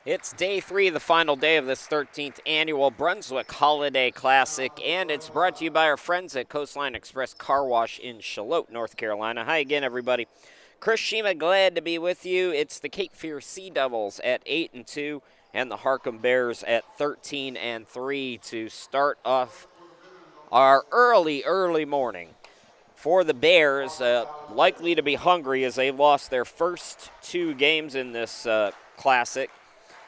It's day 3, the final day of this 13th annual Brunswick Holiday Classic, and it's brought to you by our friends at Coastline Express Car Wash in Charlotte, North Carolina. Hi again, everybody. Chris Shima, glad to be with you. It's the Cape Fear Sea Devils at 8-2 and the Harcum Bears at 13-3 to start off our early morning. For the Bears, likely to be hungry as they lost their first 2 games in this classic.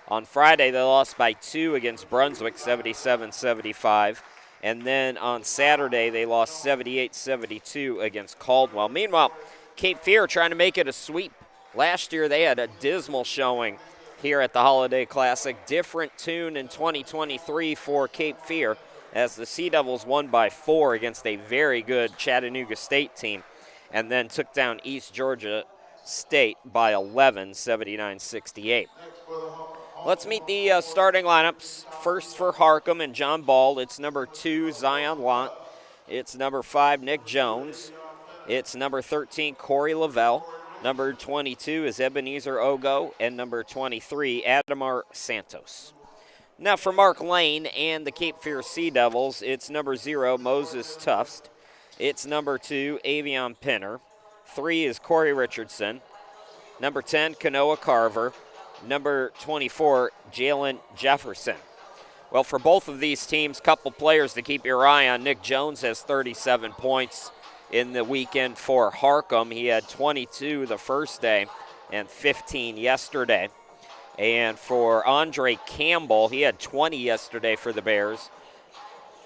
On Friday, they lost by 2 against Brunswick, 77-75. And then on Saturday, they lost 78-72 against Caldwell. Meanwhile, Cape Fear trying to make it a sweep. Last year, they had a dismal showing here at the Holiday Classic. Different tune in 2023 for Cape Fear, as the Sea Devils won by 4 against a very good Chattanooga State team, and then took down East Georgia State by 11, 79-68. Let's meet the starting lineups. First for Harcum and John Ball, it's number 2, Zion Lant. It's number 5, Nick Jones. It's number 13, Corey Lavelle. Number 22 is Ebenezer Ogo. And number 23, Adamar Santos. Now for Mark Lane and the Cape Fear Sea Devils, it's number 0, Moses Tufts. It's number 2, Avion Pinner. 3 is Corey Richardson. Number 10, Kanoa Carver. Number 24, Jalen Jefferson. Well, for both of these teams, couple players to keep your eye on. Nick Jones has 37 points in the weekend for Harcum. He had 22 the first day and 15 yesterday. And for Andre Campbell, he had 20 yesterday for the Bears,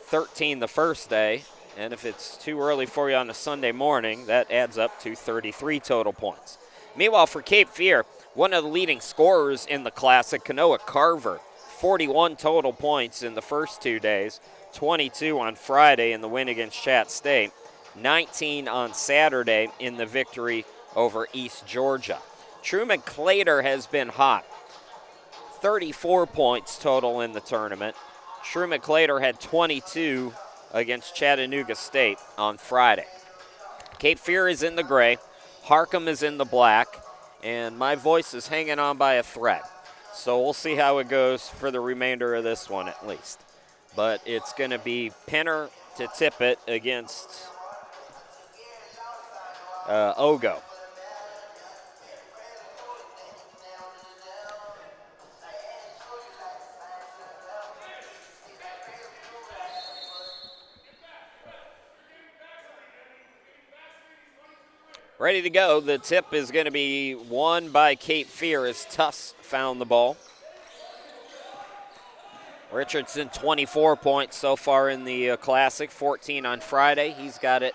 13 the first day. And if it's too early for you on a Sunday morning, that adds up to 33 total points. Meanwhile, for Cape Fear, one of the leading scorers in the Classic, Kanoa Carver, 41 total points in the first 2 days, 22 on Friday in the win against Chat State, 19 on Saturday in the victory over East Georgia. Truman Clater has been hot, 34 points total in the tournament. Truman Clater had 22 against Chattanooga State on Friday. Cape Fear is in the gray, Harcum is in the black, and my voice is hanging on by a thread. So we'll see how it goes for the remainder of this one at least. But it's going to be Pinner to tip it against Ogo. Ready to go. The tip is going to be won by Cape Fear as Tufts found the ball. Richardson, 24 points so far in the Classic, 14 on Friday. He's got it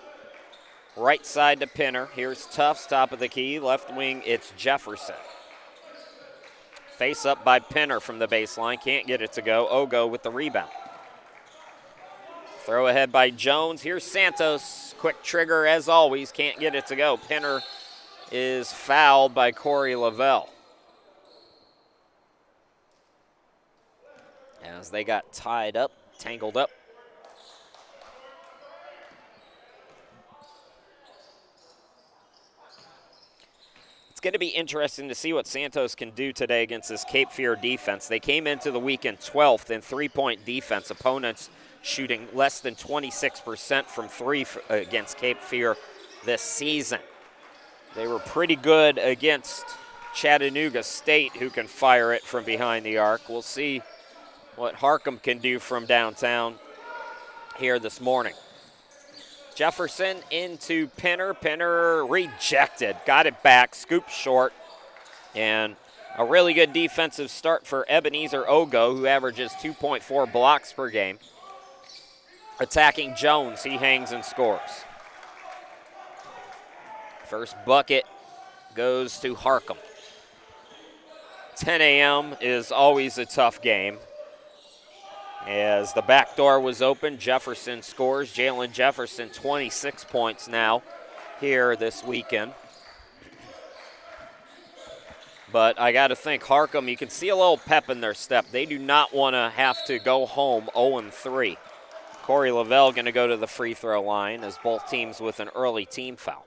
right side to Pinner. Here's Tufts, top of the key. Left wing, it's Jefferson. Face up by Pinner from the baseline. Can't get it to go. Ogo with the rebound. Throw ahead by Jones. Here's Santos. Quick trigger as always. Can't get it to go. Pinner is fouled by Corey Lavelle, as they got tied up, tangled up. It's going to be interesting to see what Santos can do today against this Cape Fear defense. They came into the weekend 12th in three-point defense. Opponents shooting less than 26% from 3 against Cape Fear this season. They were pretty good against Chattanooga State, who can fire it from behind the arc. We'll see what Harcum can do from downtown here this morning. Jefferson into Pinner. Pinner rejected. Got it back. Scoop short. And a really good defensive start for Ebenezer Ogo, who averages 2.4 blocks per game. Attacking Jones. He hangs and scores. First bucket goes to Harcum. 10 a.m. is always a tough game. As the back door was open, Jefferson scores. Jalen Jefferson, 26 points now here this weekend. But I got to think Harcum, you can see a little pep in their step. They do not want to have to go home 0-3. Corey Lavelle going to go to the free throw line as both teams with an early team foul.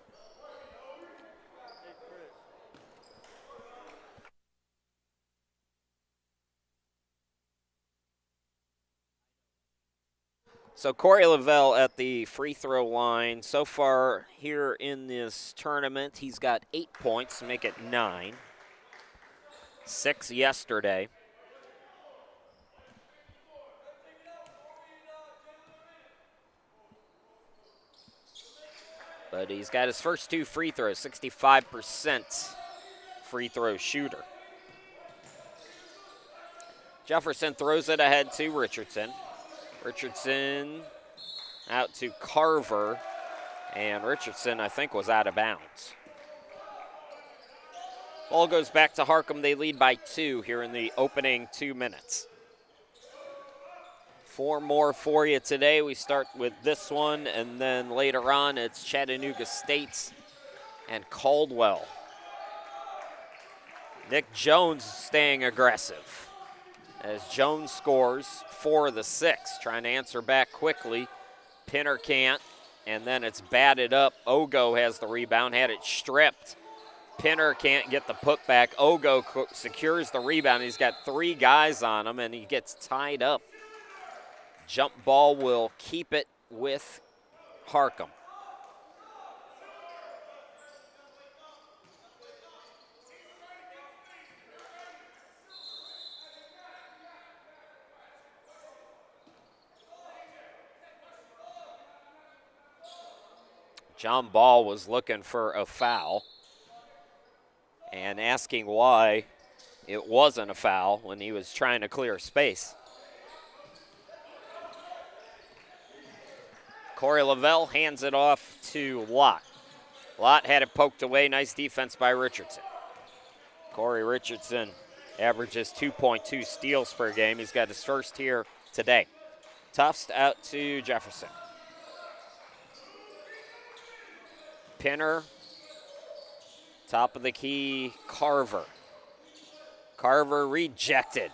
So Corey Lavelle at the free throw line. So far here in this tournament, he's got 8 points to make it 9. 6 yesterday. But he's got his first 2 free throws, 65% free throw shooter. Jefferson throws it ahead to Richardson. Richardson out to Carver, and Richardson, I think, was out of bounds. Ball goes back to Harcum. They lead by 2 here in the opening 2 minutes. 4 more for you today. We start with this one, and then later on it's Chattanooga State and Caldwell. Nick Jones staying aggressive as Jones scores 4 of the 6, trying to answer back quickly. Pinner can't, and then it's batted up. Ogo has the rebound, had it stripped. Pinner can't get the putback. Ogo secures the rebound. He's got 3 guys on him, and he gets tied up. Jump ball will keep it with Harcum. John Ball was looking for a foul and asking why it wasn't a foul when he was trying to clear space. Corey Lavelle hands it off to Lott. Lott had it poked away. Nice defense by Richardson. Corey Richardson averages 2.2 steals per game. He's got his first here today. Tufts out to Jefferson. Pinner, top of the key, Carver. Carver rejected.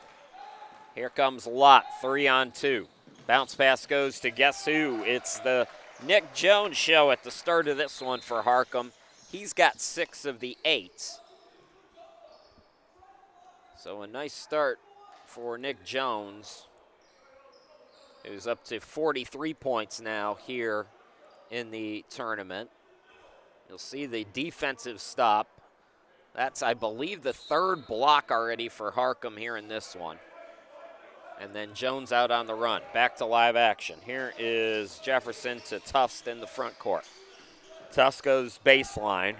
Here comes Lott, 3-on-2. Bounce pass goes to guess who? It's the Nick Jones show at the start of this one for Harcum. He's got 6 of the 8. So a nice start for Nick Jones, who's up to 43 points now here in the tournament. You'll see the defensive stop. That's, I believe, the 3rd block already for Harcum here in this one. And then Jones out on the run. Back to live action. Here is Jefferson to Tufts in the front court. Tufts goes baseline.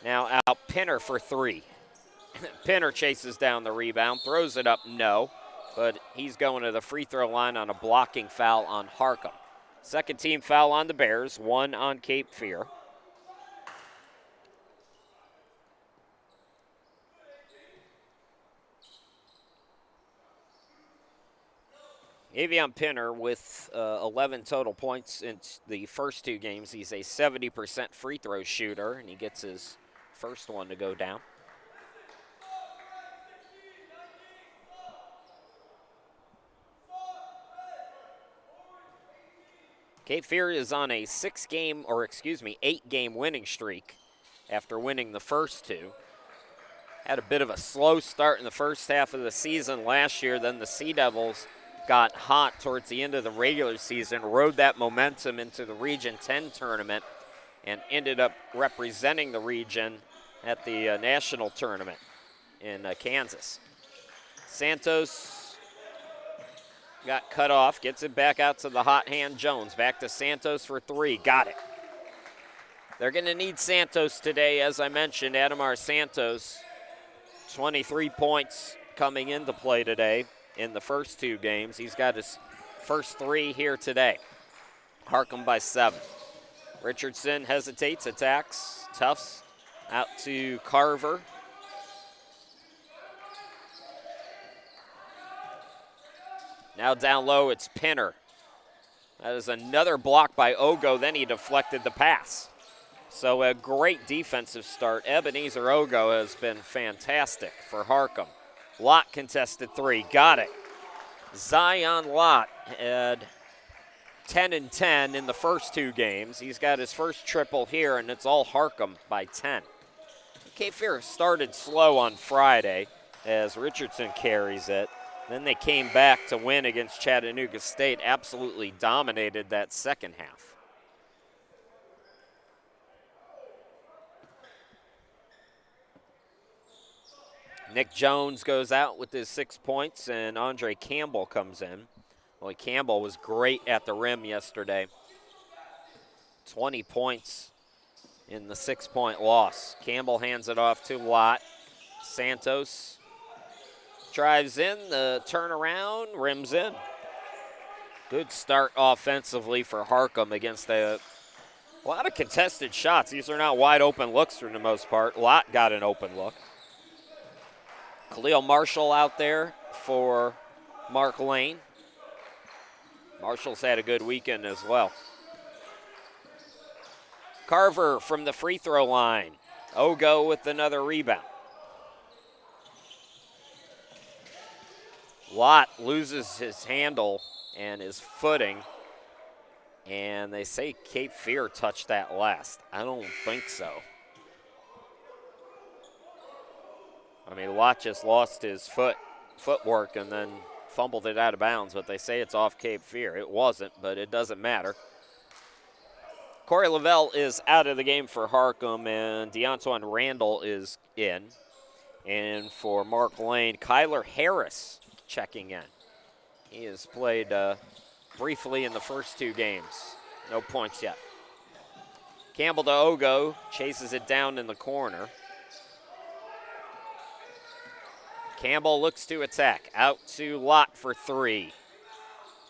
Now out Pinner for 3. Pinner chases down the rebound, throws it up, no. But he's going to the free throw line on a blocking foul on Harcum. Second team foul on the Bears, 1 on Cape Fear. Avion Pinner with 11 total points in the first 2 games. He's a 70% free throw shooter, and he gets his first one to go down. Cape Fear is on a 8-game winning streak after winning the first 2. Had a bit of a slow start in the first half of the season last year. Then the Sea Devils got hot towards the end of the regular season, rode that momentum into the Region 10 tournament, and ended up representing the region at the national tournament in Kansas. Santos got cut off, gets it back out to the hot hand Jones. Back to Santos for 3, got it. They're going to need Santos today, as I mentioned. Adamar Santos, 23 points coming into play today in the first 2 games. He's got his first 3 here today. Harcum by 7. Richardson hesitates, attacks. Tufts out to Carver. Now down low, it's Pinner. That is another block by Ogo. Then he deflected the pass. So a great defensive start. Ebenezer Ogo has been fantastic for Harcum. Lott contested 3, got it. Zion Lott had 10 and 10 in the first 2 games. He's got his first triple here, and it's all Harcum by 10. Cape Fear started slow on Friday as Richardson carries it. Then they came back to win against Chattanooga State, absolutely dominated that second half. Nick Jones goes out with his 6 points, and Andre Campbell comes in. Well, Campbell was great at the rim yesterday. 20 points in the 6-point loss. Campbell hands it off to Lott. Santos drives in, the turnaround, rims in. Good start offensively for Harcum against a lot of contested shots. These are not wide open looks for the most part. Lott got an open look. Khalil Marshall out there for Mark Lane. Marshall's had a good weekend as well. Carver from the free throw line. Ogo with another rebound. Lott loses his handle and his footing, and they say Cape Fear touched that last. I don't think so. I mean, Lott just lost his footwork and then fumbled it out of bounds, but they say it's off Cape Fear. It wasn't, but it doesn't matter. Corey Lavelle is out of the game for Harcum, and DeAntoine Randall is in. And for Mark Lane, Kyler Harris checking in. He has played briefly in the first 2 games. No points yet. Campbell to Ogo, chases it down in the corner. Campbell looks to attack. Out to Lott for 3.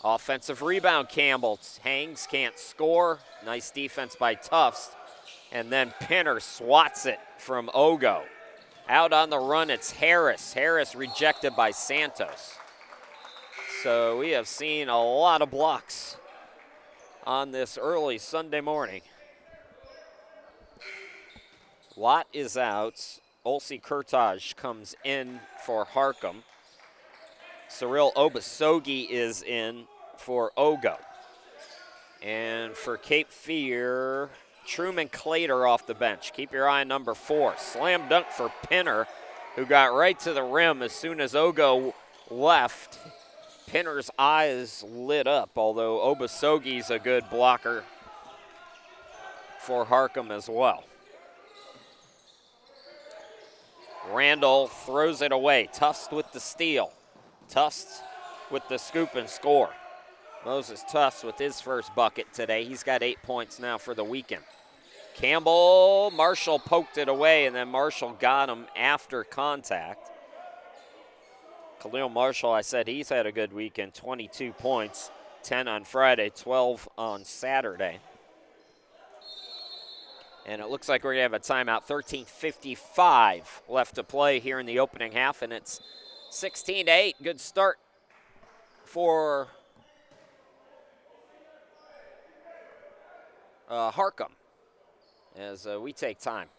Offensive rebound, Campbell hangs, can't score. Nice defense by Tufts. And then Pinner swats it from Ogo. Out on the run, it's Harris. Harris rejected by Santos. So we have seen a lot of blocks on this early Sunday morning. Lott is out. Olsi Kurtaj comes in for Harcum. Cyril Obasogi is in for Ogo. And for Cape Fear, Truman Clater off the bench. Keep your eye on number 4. Slam dunk for Pinner, who got right to the rim as soon as Ogo left. Pinner's eyes lit up, although Obasogi's a good blocker for Harcum as well. Randall throws it away. Tufts with the steal. Tufts with the scoop and score. Moses Tufts with his first bucket today. He's got 8 points now for the weekend. Campbell, Marshall poked it away, and then Marshall got him after contact. Khalil Marshall, I said he's had a good weekend. 22 points, 10 on Friday, 12 on Saturday. And it looks like we're going to have a timeout. 13:55 left to play here in the opening half, and it's 16-8. Good start for Harcum as we take time.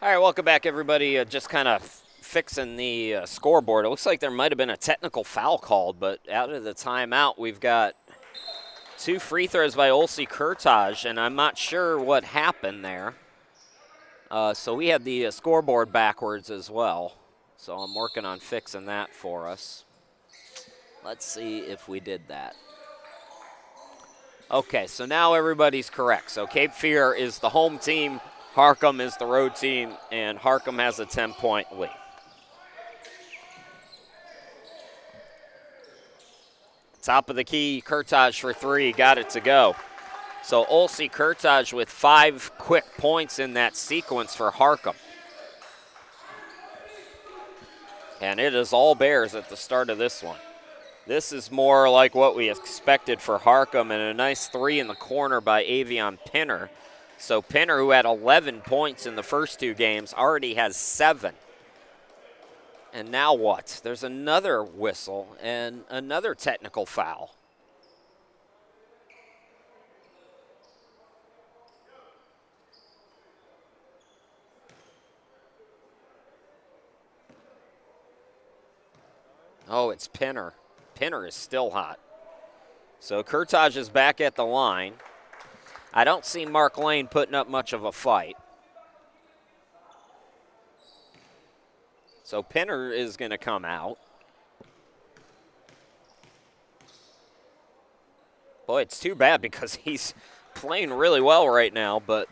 All right, welcome back, everybody. Just kind of fixing the scoreboard. It looks like there might have been a technical foul called, but out of the timeout, we've got 2 free throws by Olsi Kurtaj, and I'm not sure what happened there. So we had the scoreboard backwards as well. So I'm working on fixing that for us. Let's see if we did that. Okay, so now everybody's correct. So Cape Fear is the home team, Harcum is the road team, and Harcum has a 10-point lead. Top of the key, Kurtaj for 3, got it to go. So Olsi Kurtaj with 5 quick points in that sequence for Harcum. And it is all Bears at the start of this one. This is more like what we expected for Harcum, and a nice 3 in the corner by Avion Pinner. So Pinner, who had 11 points in the first 2 games, already has 7. And now what? There's another whistle and another technical foul. Oh, it's Pinner. Pinner is still hot. So Kurtaj is back at the line. I don't see Mark Lane putting up much of a fight. So Pinner is going to come out. Boy, it's too bad because he's playing really well right now, but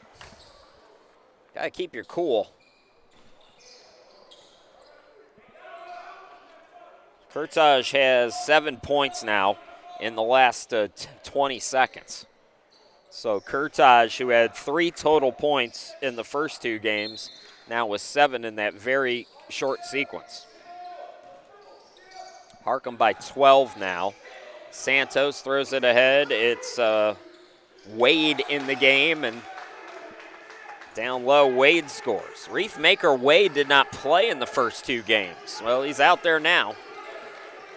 got to keep your cool. Kurtaj has 7 points now in the last 20 seconds. So Kurtaj, who had 3 total points in the first 2 games, now with 7 in that very short sequence. Harcum by 12 now. Santos throws it ahead. It's Wade in the game, and down low, Wade scores. Reef maker Wade did not play in the first 2 games. Well, he's out there now.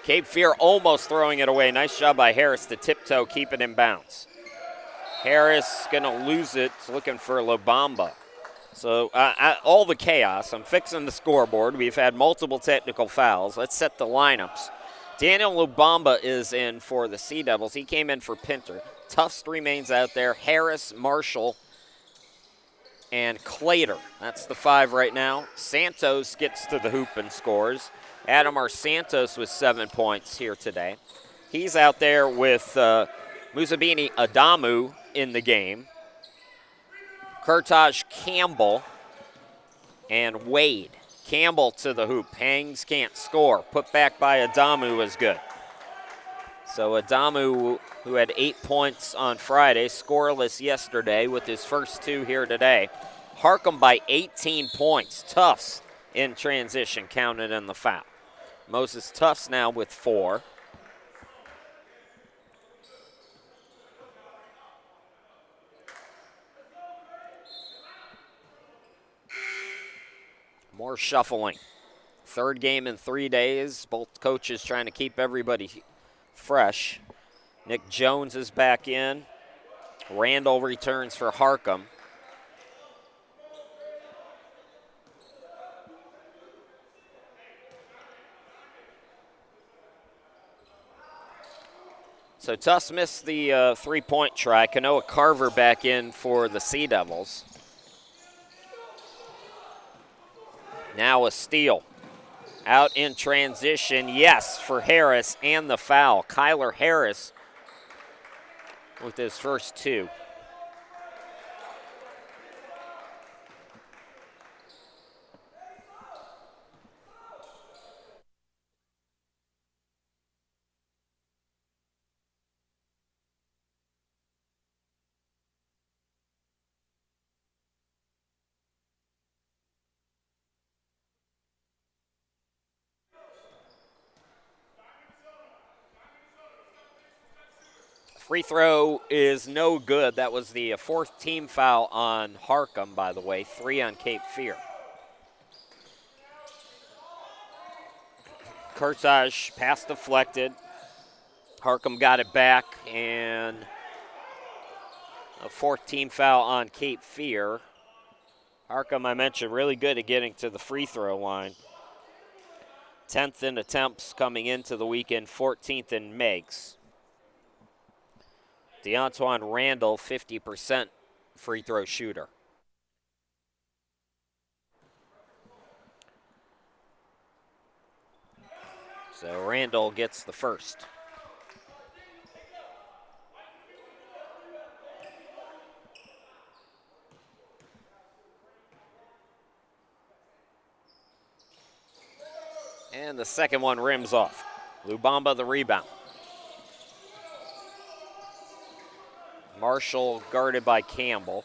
Cape Fear almost throwing it away. Nice job by Harris to tiptoe, keep it in bounds. Harris going to lose it, looking for Lobamba. So all the chaos. I'm fixing the scoreboard. We've had multiple technical fouls. Let's set the lineups. Daniel Lobamba is in for the Sea Devils. He came in for Pinter. Tufts remains out there. Harris, Marshall, and Clater. That's the 5 right now. Santos gets to the hoop and scores. Adamar Santos with 7 points here today. He's out there with Musabini Adamu in the game. Kurtaj Campbell and Wade. Campbell to the hoop. Hangs, can't score. Put back by Adamu is good. So Adamu, who had 8 points on Friday, scoreless yesterday with his first 2 here today. Harcum by 18 points. Tufts in transition, counted in the foul. Moses Tufts now with 4. More shuffling. 3rd game in 3 days. Both coaches trying to keep everybody fresh. Nick Jones is back in. Randall returns for Harcum. So Tufts missed the 3-point try. Kanoa Carver back in for the Sea Devils. Now a steal. Out in transition, yes, for Harris and the foul. Kyler Harris with his first 2. Free throw is no good. That was the 4th team foul on Harcum, by the way. 3 on Cape Fear. Kurtaj pass deflected. Harcum got it back, and a 4th team foul on Cape Fear. Harcum, I mentioned, really good at getting to the free throw line. 10th in attempts coming into the weekend, 14th in makes. DeAntoine Randall, 50% free throw shooter. So Randall gets the first. And the second one rims off. Lubamba the rebound. Marshall guarded by Campbell.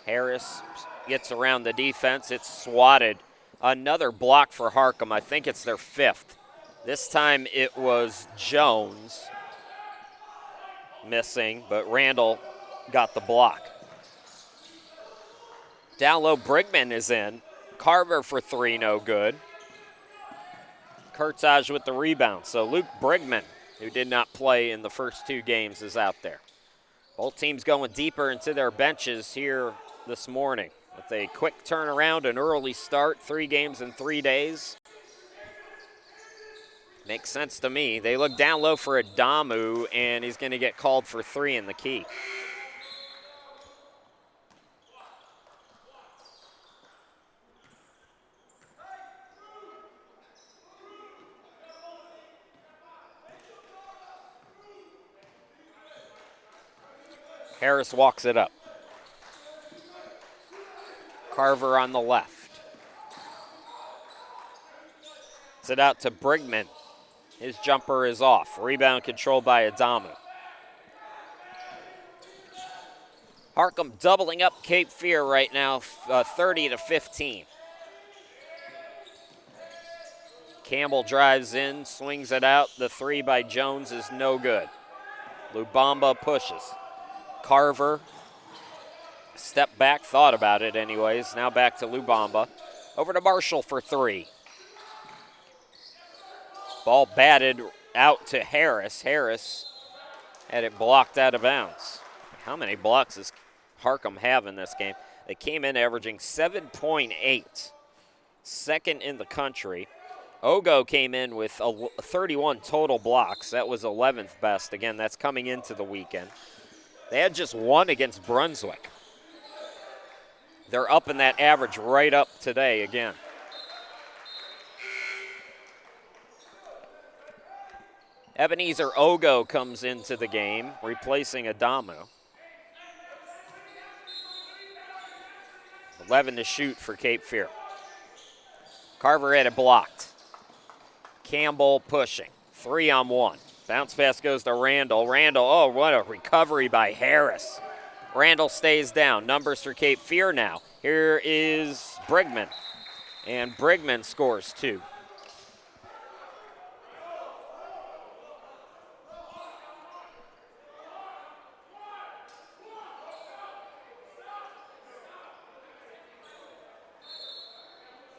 Harris gets around the defense. It's swatted. Another block for Harcum. I think it's their 5th. This time it was Jones missing, but Randall got the block. Down low, Brigman is in. Carver for 3, no good. Kurtage with the rebound. So Luke Brigman, who did not play in the first 2 games, is out there. Both teams going deeper into their benches here this morning with a quick turnaround, an early start, 3 games in 3 days. Makes sense to me. They look down low for Adamu, and he's going to get called for 3 in the key. Harris walks it up. Carver on the left. It's it out to Brigman. His jumper is off. Rebound controlled by Adamu. Harcum doubling up Cape Fear right now, 30-15. Campbell drives in, swings it out. The 3 by Jones is no good. Lubamba pushes. Carver, step back, thought about it anyways. Now back to Lubamba. Over to Marshall for 3. Ball batted out to Harris. Harris had it blocked out of bounds. How many blocks does Harcum have in this game? They came in averaging 7.8, second in the country. Ogo came in with 31 total blocks. That was 11th best. Again, that's coming into the weekend. They had just 1 against Brunswick. They're up in that average right up today again. Ebenezer Ogo comes into the game, replacing Adamu. 11 to shoot for Cape Fear. Carver had it blocked. Campbell pushing. 3-on-1. Bounce pass goes to Randall. Randall, oh, what a recovery by Harris. Randall stays down. Numbers for Cape Fear now. Here is Brigman. And Brigman scores 2.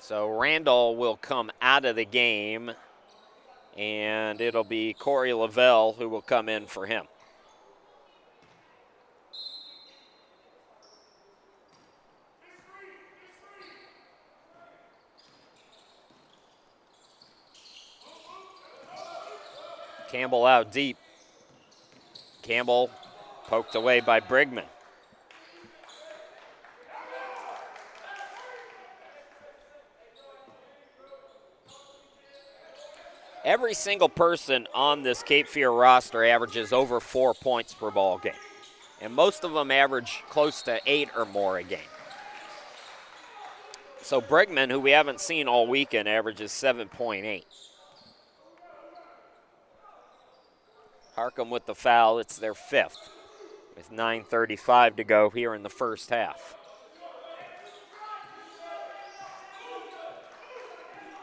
So Randall will come out of the game, and it'll be Corey Lavelle who will come in for him. Campbell out deep. Campbell poked away by Brigman. Every single person on this Cape Fear roster averages over 4 points per ball game. And most of them average close to 8 or more a game. So Brigman, who we haven't seen all weekend, averages 7.8. Harcum with the foul. It's their 5th with 9:35 to go here in the first half.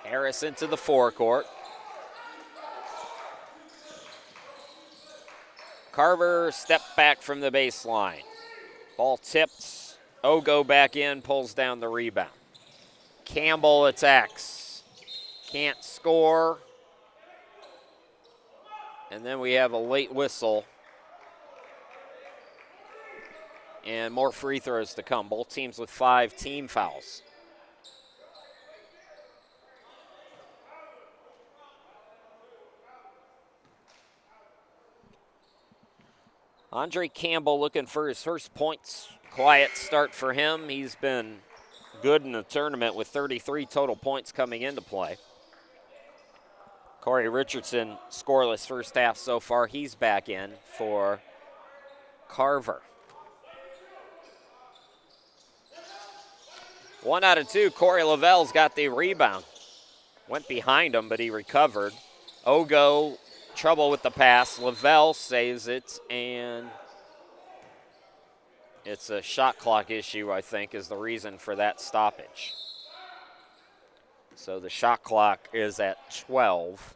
Harris into the forecourt. Carver step back from the baseline. Ball tipped. Ogo back in, pulls down the rebound. Campbell attacks. Can't score. And then we have a late whistle. And more free throws to come. Both teams with 5 team fouls. Andre Campbell looking for his first points. Quiet start for him. He's been good in the tournament with 33 total points coming into play. Corey Richardson, scoreless first half so far. He's back in for Carver. 1 out of 2. Corey Lavelle's got the rebound. Went behind him, but he recovered. Ogo, trouble with the pass. Lavelle saves it, and it's a shot clock issue, I think, is the reason for that stoppage. So the shot clock is at 12.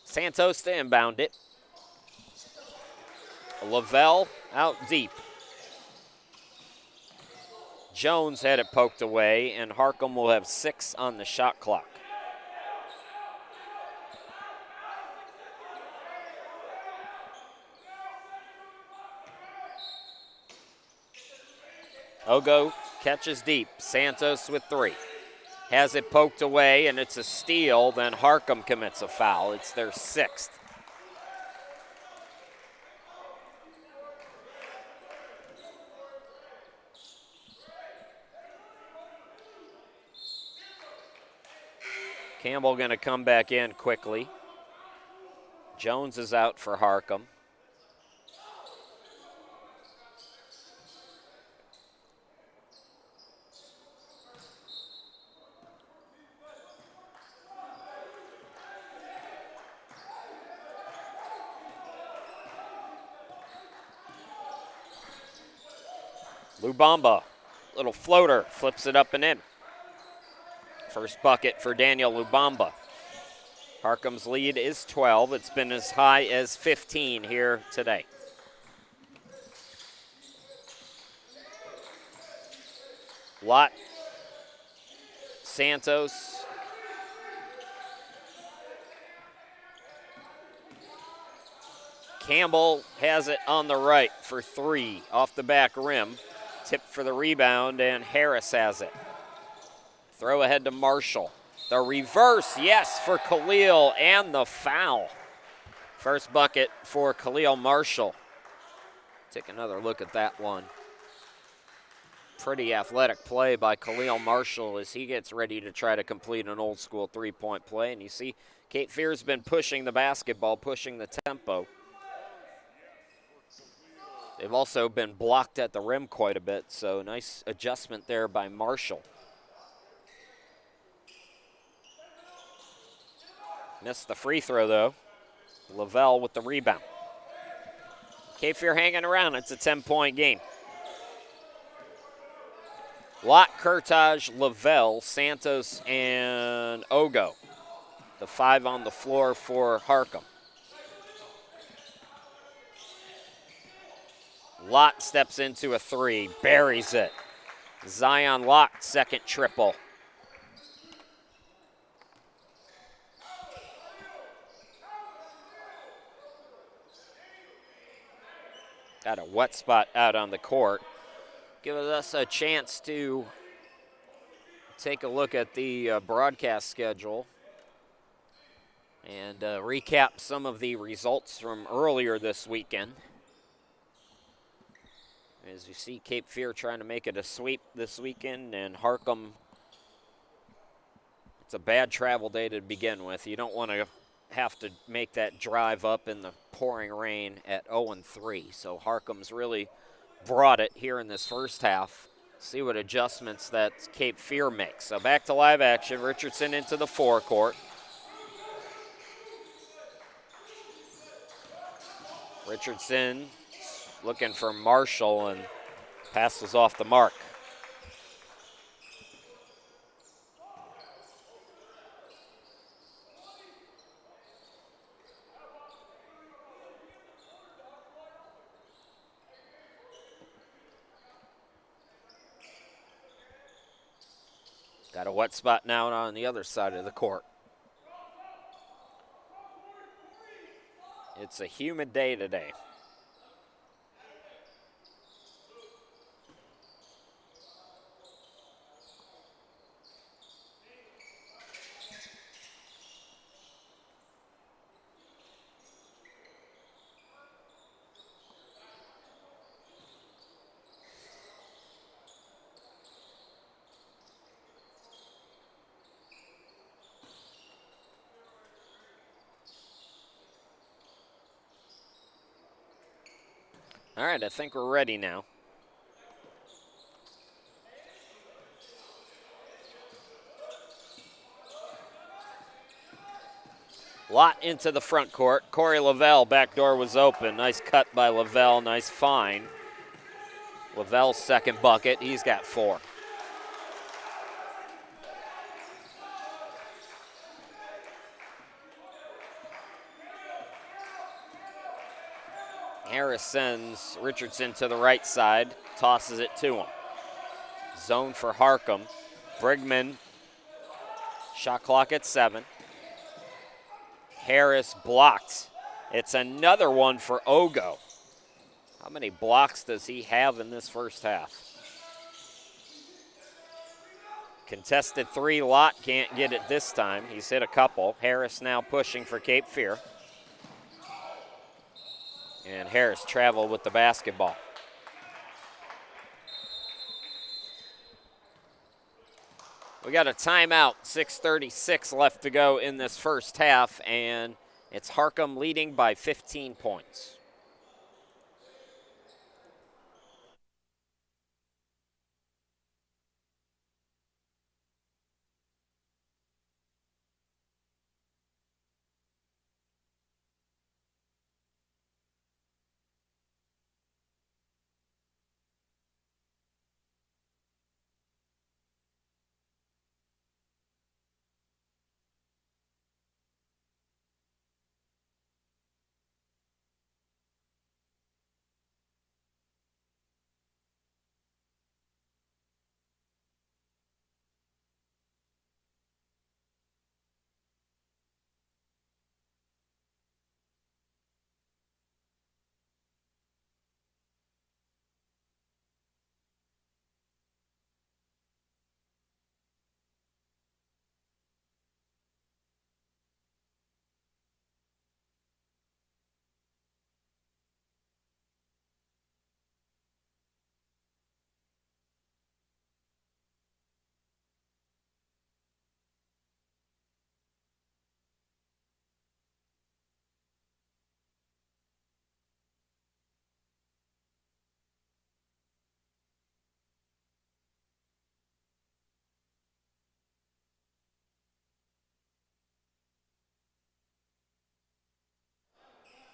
Santos to inbound it. Lavelle out deep. Jones had it poked away, and Harcum will have 6 on the shot clock. Ogo catches deep. Santos with 3. Has it poked away, and it's a steal. Then Harcum commits a foul. It's their 6th. Campbell going to come back in quickly. Jones is out for Harcum. Lubamba, little floater, flips it up and in. First bucket for Daniel Lubamba. Harcum's lead is 12. It's been as high as 15 here today. Lott, Santos. Campbell has it on the right for 3 off the back rim. Tipped for the rebound, and Harris has it. Throw ahead to Marshall. The reverse, yes, for Khalil, and the foul. First bucket for Khalil Marshall. Take another look at that one. Pretty athletic play by Khalil Marshall as he gets ready to try to complete an old school 3-point play. And you see Cape Fear's been pushing the basketball, pushing the tempo. They've also been blocked at the rim quite a bit, so nice adjustment there by Marshall. Missed the free throw, though. Lavelle with the rebound. Cape Fear hanging around. It's a 10-point game. Lott, Kurtage, Lavelle, Santos, and Ogo. The 5 on the floor for Harcum. Lott steps into a 3, buries it. Zion Lott, second triple. Got a wet spot out on the court. Gives us a chance to take a look at the broadcast schedule and recap some of the results from earlier this weekend. As you see, Cape Fear trying to make it a sweep this weekend, and Harcum, it's a bad travel day to begin with. You don't want to have to make that drive up in the pouring rain at 0-3. So Harcum's really brought it here in this first half. See what adjustments that Cape Fear makes. So back to live action. Richardson into the forecourt. Richardson looking for Marshall, and pass was off the mark. Got a wet spot now on the other side of the court. It's a humid day today. All right, I think we're ready now. Lot into the front court. Corey Lavelle, back door was open. Nice cut by Lavelle, nice find. Lavelle's second bucket, he's got 4. Harris sends Richardson to the right side, tosses it to him. Zone for Harcum. Brigman, shot clock at 7. Harris blocked. It's another one for Ogo. How many blocks does he have in this first half? Contested 3, Lott can't get it this time. He's hit a couple. Harris now pushing for Cape Fear. And Harris traveled with the basketball. We got a timeout, 6:36 left to go in this first half, and it's Harcum leading by 15 points.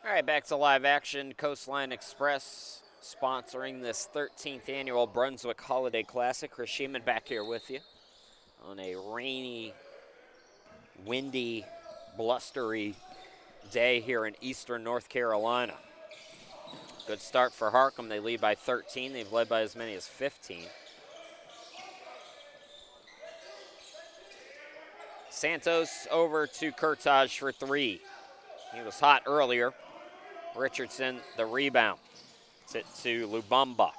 All right, back to live action. Coastline Express sponsoring this 13th annual Brunswick Holiday Classic. Chris Sheeman back here with you on a rainy, windy, blustery day here in eastern North Carolina. Good start for Harcum. They lead by 13. They've led by as many as 15. Santos over to Kurtage for 3. He was hot earlier. Richardson, the rebound. It's it to Lubumba.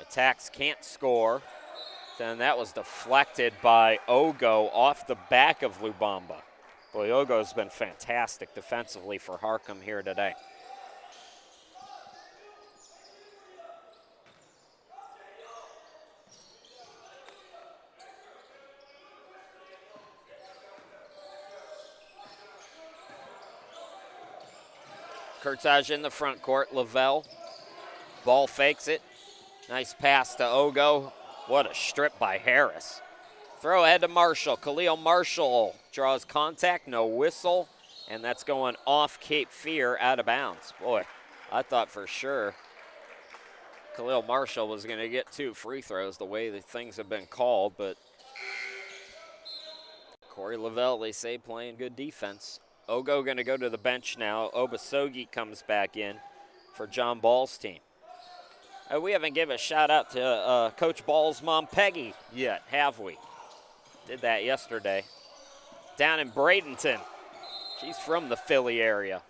Attacks can't score. Then that was deflected by Ogo off the back of Lubumba. Boy, Ogo's been fantastic defensively for Harcum here today. Kurtage in the front court. Lavelle. Ball fakes it. Nice pass to Ogo. What a strip by Harris. Throw ahead to Marshall. Khalil Marshall draws contact, no whistle, and that's going off Cape Fear out of bounds. Boy, I thought for sure Khalil Marshall was going to get 2 free throws the way that things have been called, but Corey Lavelle, they say, playing good defense. Ogo going to go to the bench now. Obasogi comes back in for John Ball's team. We haven't given a shout out to Coach Ball's mom, Peggy, yet, have we? Did that yesterday. Down in Bradenton. She's from the Philly area.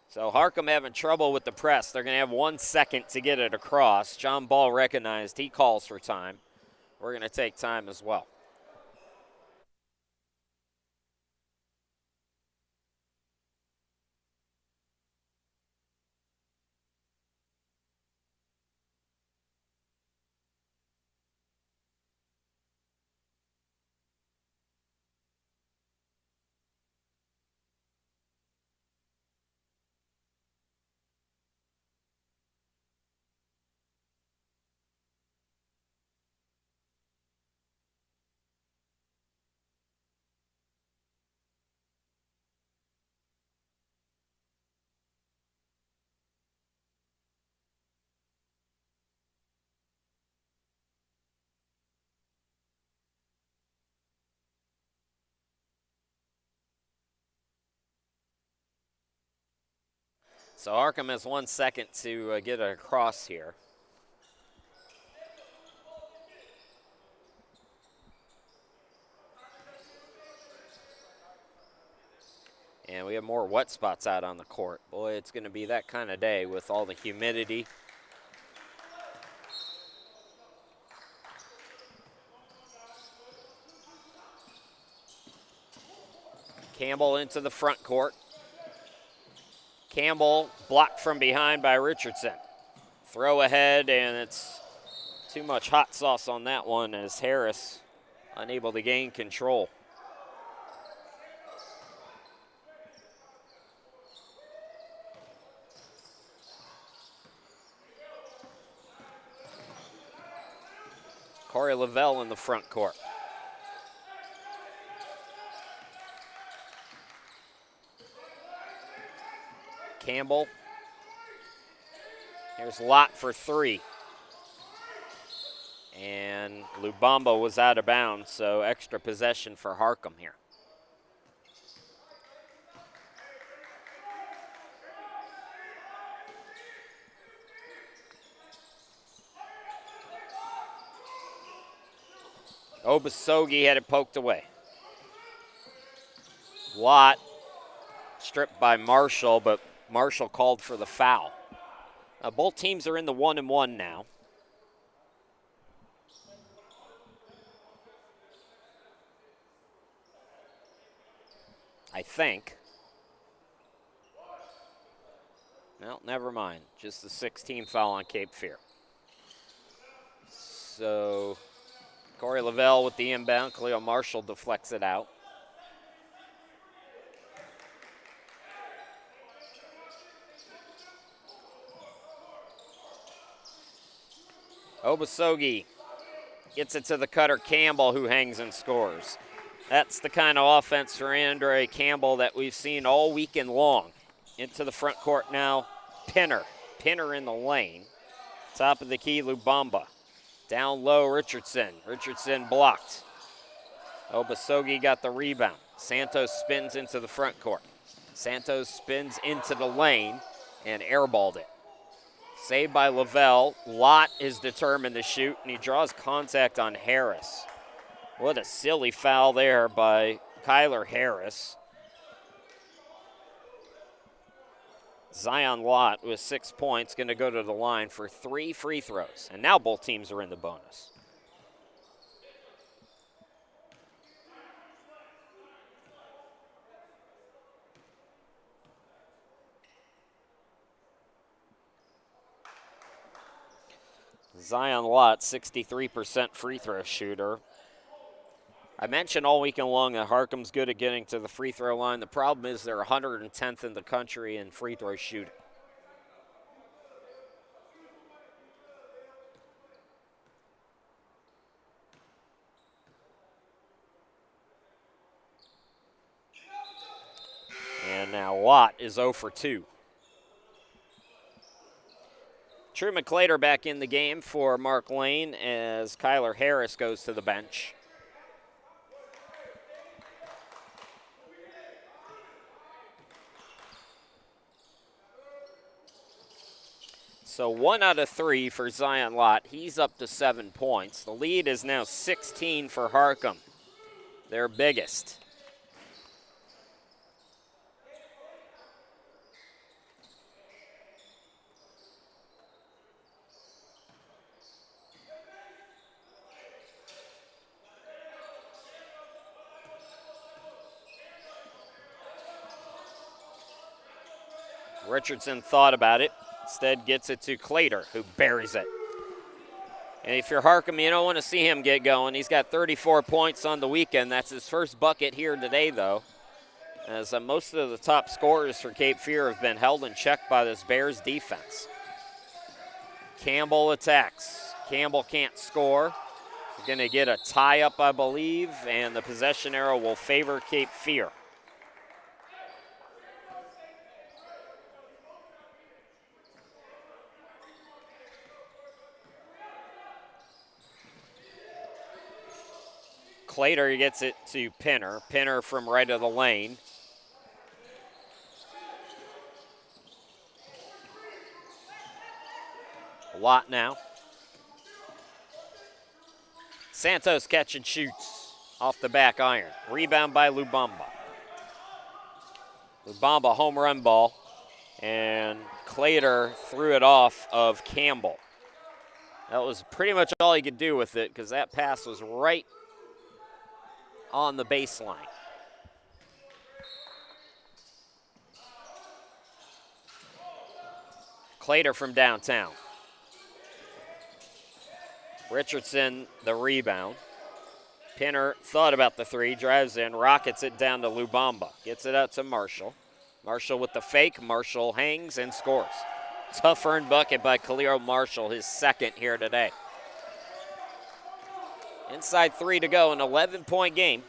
So Harcum having trouble with the press. They're going to have 1 second to get it across. John Ball recognized. He calls for time. We're going to take time as well. So Harcum has 1 second to get it across here. And we have more wet spots out on the court. Boy, it's going to be that kind of day with all the humidity. Campbell into the front court. Campbell blocked from behind by Richardson. Throw ahead, and it's too much hot sauce on that one as Harris unable to gain control. Corey Lavelle in the front court. Campbell. Here's Lott for three. And Lubamba was out of bounds, so extra possession for Harcum here. Obasogi had it poked away. Lott stripped by Marshall, but Marshall called for the foul. Both teams are in the 1-1 now. I think. Well, never mind. Just the 16 foul on Cape Fear. So Corey Lavelle with the inbound. Khalil Marshall deflects it out. Obasogi gets it to the cutter Campbell, who hangs and scores. That's the kind of offense for Andre Campbell that we've seen all weekend long. Into the front court now, Pinner. Pinner in the lane. Top of the key, Lubamba. Down low, Richardson. Richardson blocked. Obasogi got the rebound. Santos spins into the front court. Santos spins into the lane and airballed it. Saved by Lavelle. Lott is determined to shoot, and he draws contact on Harris. What a silly foul there by Kyler Harris. Zion Lott with 6 points, going to go to the line for 3 free throws. And now both teams are in the bonus. Zion Lott, 63% free throw shooter. I mentioned all weekend long that Harcum's good at getting to the free throw line. The problem is they're 110th in the country in free throw shooting. And now Lott is 0 for 2. True McClater back in the game for Mark Lane as Kyler Harris goes to the bench. So 1 out of 3 for Zion Lott. He's up to 7 points. The lead is now 16 for Harcum, their biggest. Richardson thought about it. Instead gets it to Clater, who buries it. And if you're Harcum, you don't want to see him get going. He's got 34 points on the weekend. That's his first bucket here today, though, as most of the top scorers for Cape Fear have been held in check by this Bears defense. Campbell attacks. Campbell can't score. We're going to get a tie-up, I believe, and the possession arrow will favor Cape Fear. Clater gets it to Pinner. Pinner from right of the lane. Lot now. Santos catch and shoots off the back iron. Rebound by Lubamba. Lubamba home run ball. And Clater threw it off of Campbell. That was pretty much all he could do with it because that pass was right on the baseline. Clater from downtown. Richardson, the rebound. Pinner thought about the three, drives in, rockets it down to Lubamba. Gets it out to Marshall. Marshall with the fake. Marshall hangs and scores. Tough earned bucket by Khalil Marshall, his second here today. Inside 3 to go, an 11-point game.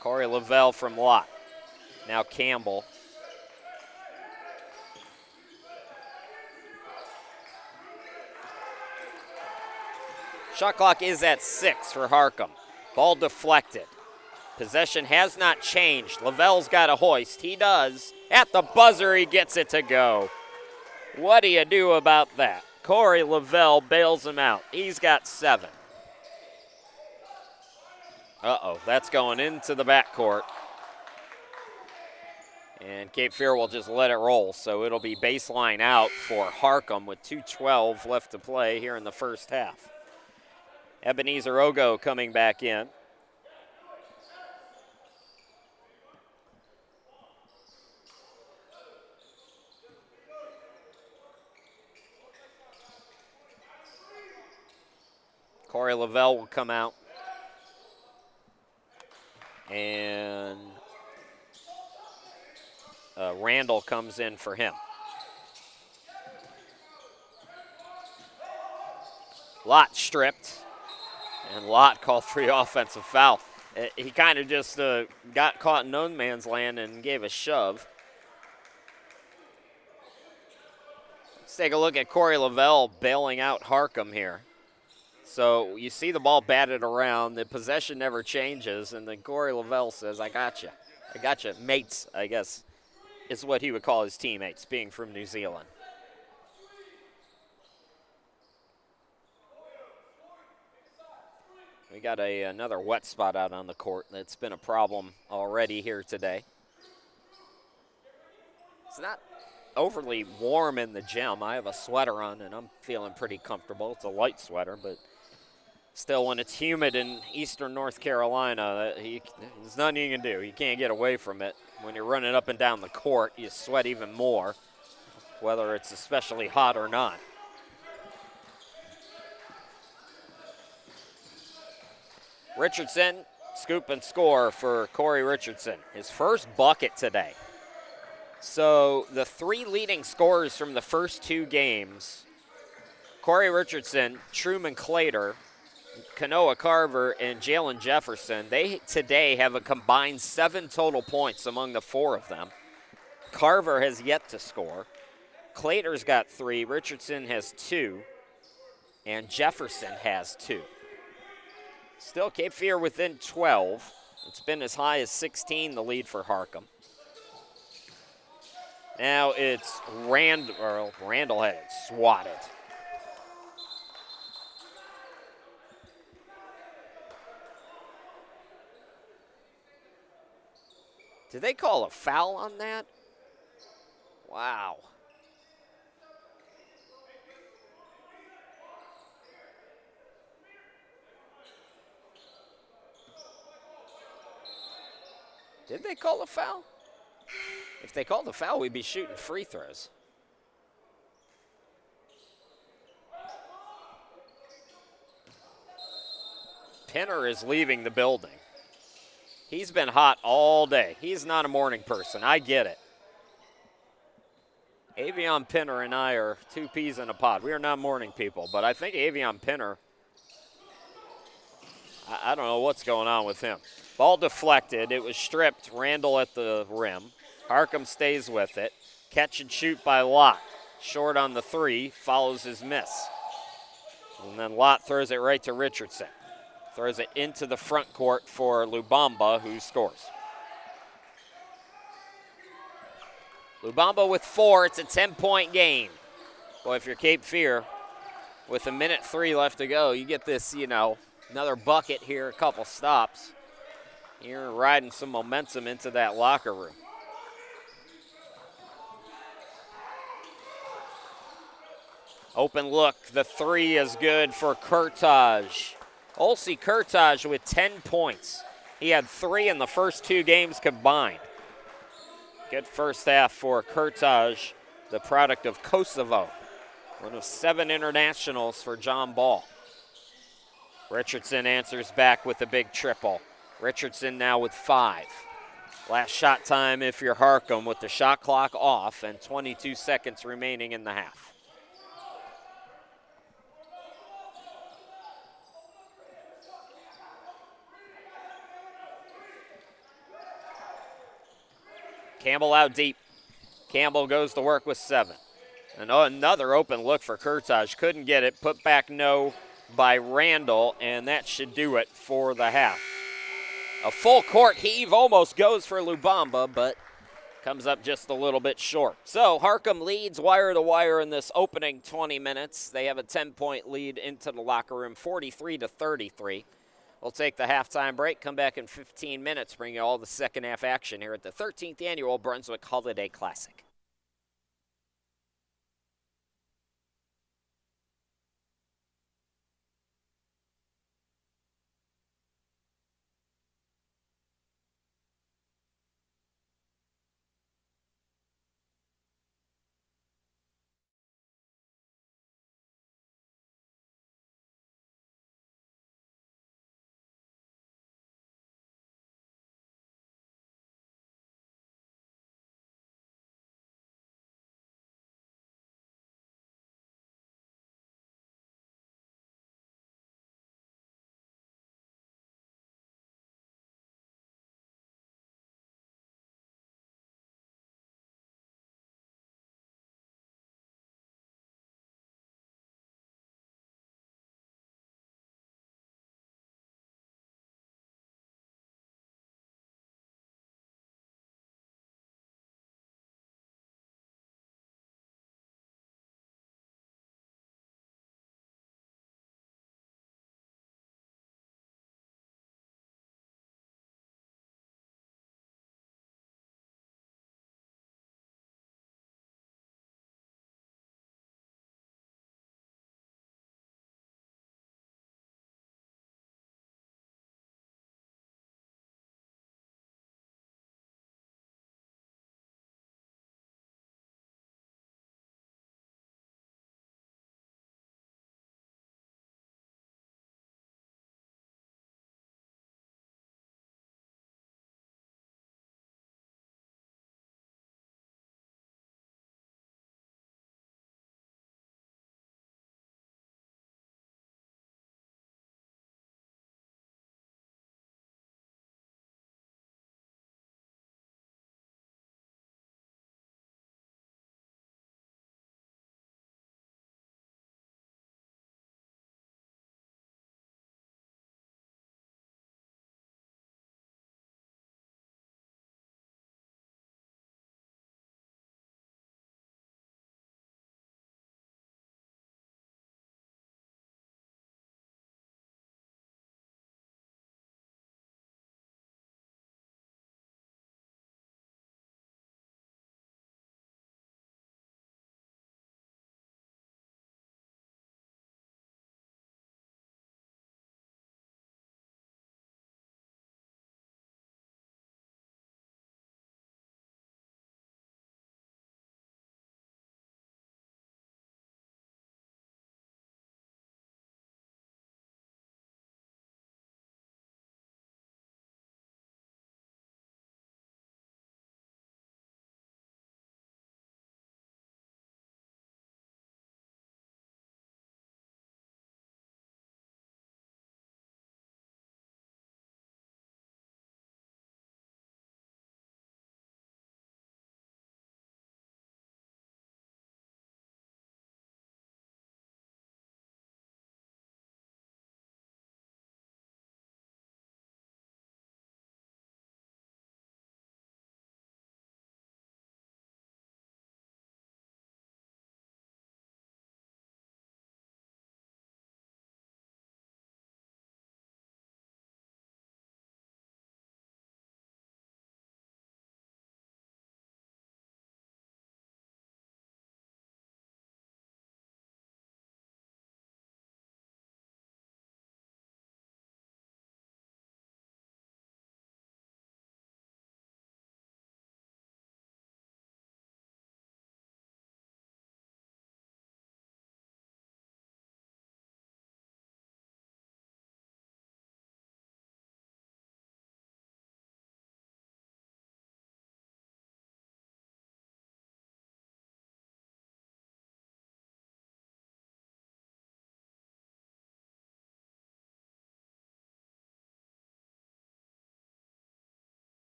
Corey Lavelle from Lott. Now Campbell. Shot clock is at 6 for Harcum. Ball deflected. Possession has not changed. Lavelle's got a hoist. He does. At the buzzer, he gets it to go. What do you do about that? Corey Lavelle bails him out. He's got 7. Uh-oh, that's going into the backcourt. And Cape Fear will just let it roll, so it'll be baseline out for Harcum with 2:12 left to play here in the first half. Ebenezer Ogo coming back in. Corey Lavelle will come out. And Randall comes in for him. Lott stripped. And Lott called for the offensive foul. He kind of just got caught in no man's land and gave a shove. Let's take a look at Corey Lavelle bailing out Harcum here. So you see the ball batted around. The possession never changes. And then Corey Lavelle says, I got you. I got you. Mates, I guess, is what he would call his teammates, being from New Zealand. We got another wet spot out on the court. That's been a problem already here today. It's not overly warm in the gym. I have a sweater on, and I'm feeling pretty comfortable. It's a light sweater, but still, when it's humid in eastern North Carolina, there's nothing you can do. You can't get away from it. When you're running up and down the court, you sweat even more, whether it's especially hot or not. Richardson, scoop and score for Corey Richardson. His first bucket today. So the 3 leading scorers from the first 2 games, Corey Richardson, Truman Clater, Kanoa Carver, and Jalen Jefferson, they today have a combined 7 total points among the 4 of them. Carver has yet to score. Clater's got 3, Richardson has 2, and Jefferson has 2. Still Cape Fear within 12. It's been as high as 16, the lead for Harcum. Now it's Randall had it swatted. Did they call a foul on that? Wow. Did they call a foul? If they called a foul, we'd be shooting free throws. Pinner is leaving the building. He's been hot all day. He's not a morning person. I get it. Avion Pinner and I are two peas in a pod. We are not morning people, but I think Avion Pinner, I don't know what's going on with him. Ball deflected. It was stripped. Randall at the rim. Harcum stays with it. Catch and shoot by Lott. Short on the three. Follows his miss. And then Lott throws it right to Richardson. Throws it into the front court for Lubamba, who scores. Lubamba with 4. It's a 10-point game. Boy, if you're Cape Fear, with 1:03 left to go, you get this, another bucket here, a couple stops. You're riding some momentum into that locker room. Open look. The 3 is good for Kurtaj. Olsi Kurtaj with 10 points. He had 3 in the first 2 games combined. Good first half for Kurtaj, the product of Kosovo. One of 7 internationals for John Ball. Richardson answers back with a big triple. Richardson now with 5. Last shot time if you're Harcum with the shot clock off and 22 seconds remaining in the half. Campbell out deep. Campbell goes to work with 7. And another open look for Kurtaj. Couldn't get it. Put back no by Randall, and that should do it for the half. A full court heave almost goes for Lubamba, but comes up just a little bit short. So Harcum leads wire to wire in this opening 20 minutes. They have a 10-point lead into the locker room, 43-33. We'll take the halftime break, come back in 15 minutes, bring you all the second half action here at the 13th Annual Brunswick Holiday Classic.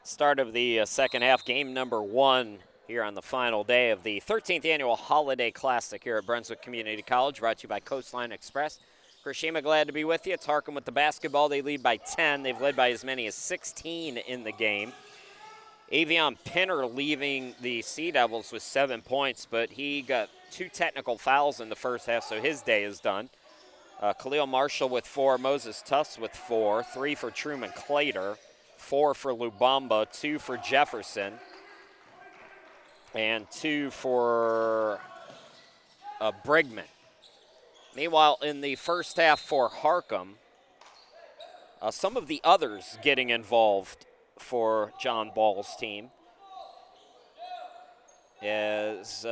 Start of the second half, game number 1 here on the final day of the 13th Annual Holiday Classic here at Brunswick Community College, brought to you by Coastline Express. Krishima, glad to be with you. It's Harcum with the basketball. They lead by 10. They've led by as many as 16 in the game. Avion Pinner leaving the Sea Devils with 7 points, but he got 2 technical fouls in the first half, so his day is done. Khalil Marshall with 4, Moses Tufts with 4, 3 for Truman Clater, 4 for Lubamba, 2 for Jefferson, and 2 for Brigman. Meanwhile, in the first half for Harcum, some of the others getting involved for John Ball's team, as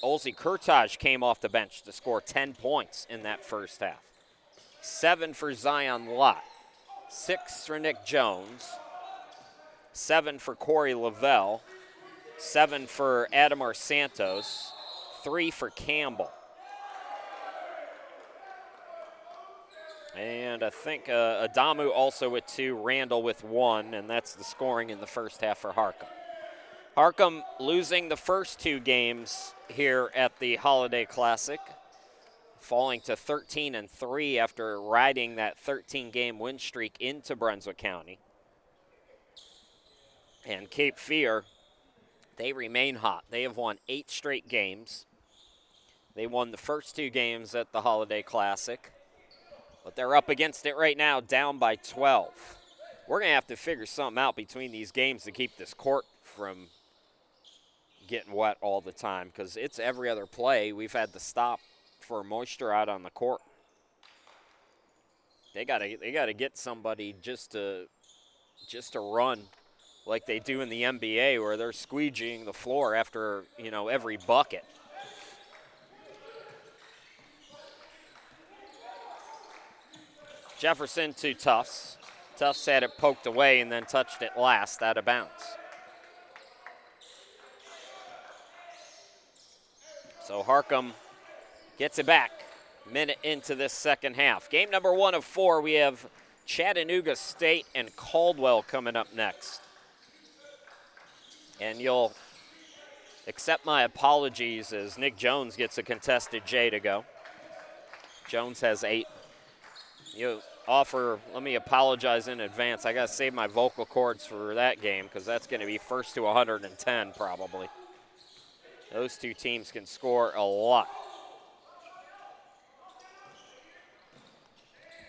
Olsey Kurtaj came off the bench to score 10 points in that first half. 7 for Zion Lott, 6 for Nick Jones, 7 for Corey Lavelle, 7 for Adamar Santos, 3 for Campbell. And I think Adamu also with 2, Randall with 1, and that's the scoring in the first half for Harcum. Harcum losing the first 2 games here at the Holiday Classic, falling to 13-3 after riding that 13-game win streak into Brunswick County. And Cape Fear, they remain hot. They have won 8 straight games. They won the first 2 games at the Holiday Classic, but they're up against it right now, down by 12. We're going to have to figure something out between these games to keep this court from getting wet all the time, because it's every other play we've had to stop for moisture out on the court. They got to get somebody just to run like they do in the NBA, where they're squeegeeing the floor after, every bucket. Jefferson to Tufts. Tufts had it poked away and then touched it last out of bounds. So Harcum gets it back. Minute into this second half. Game number 1 of 4, we have Chattanooga State and Caldwell coming up next. And you'll accept my apologies as Nick Jones gets a contested J to go. Jones has 8. Let me apologize in advance. I got to save my vocal cords for that game, because that's going to be first to 110 probably. Those 2 teams can score a lot.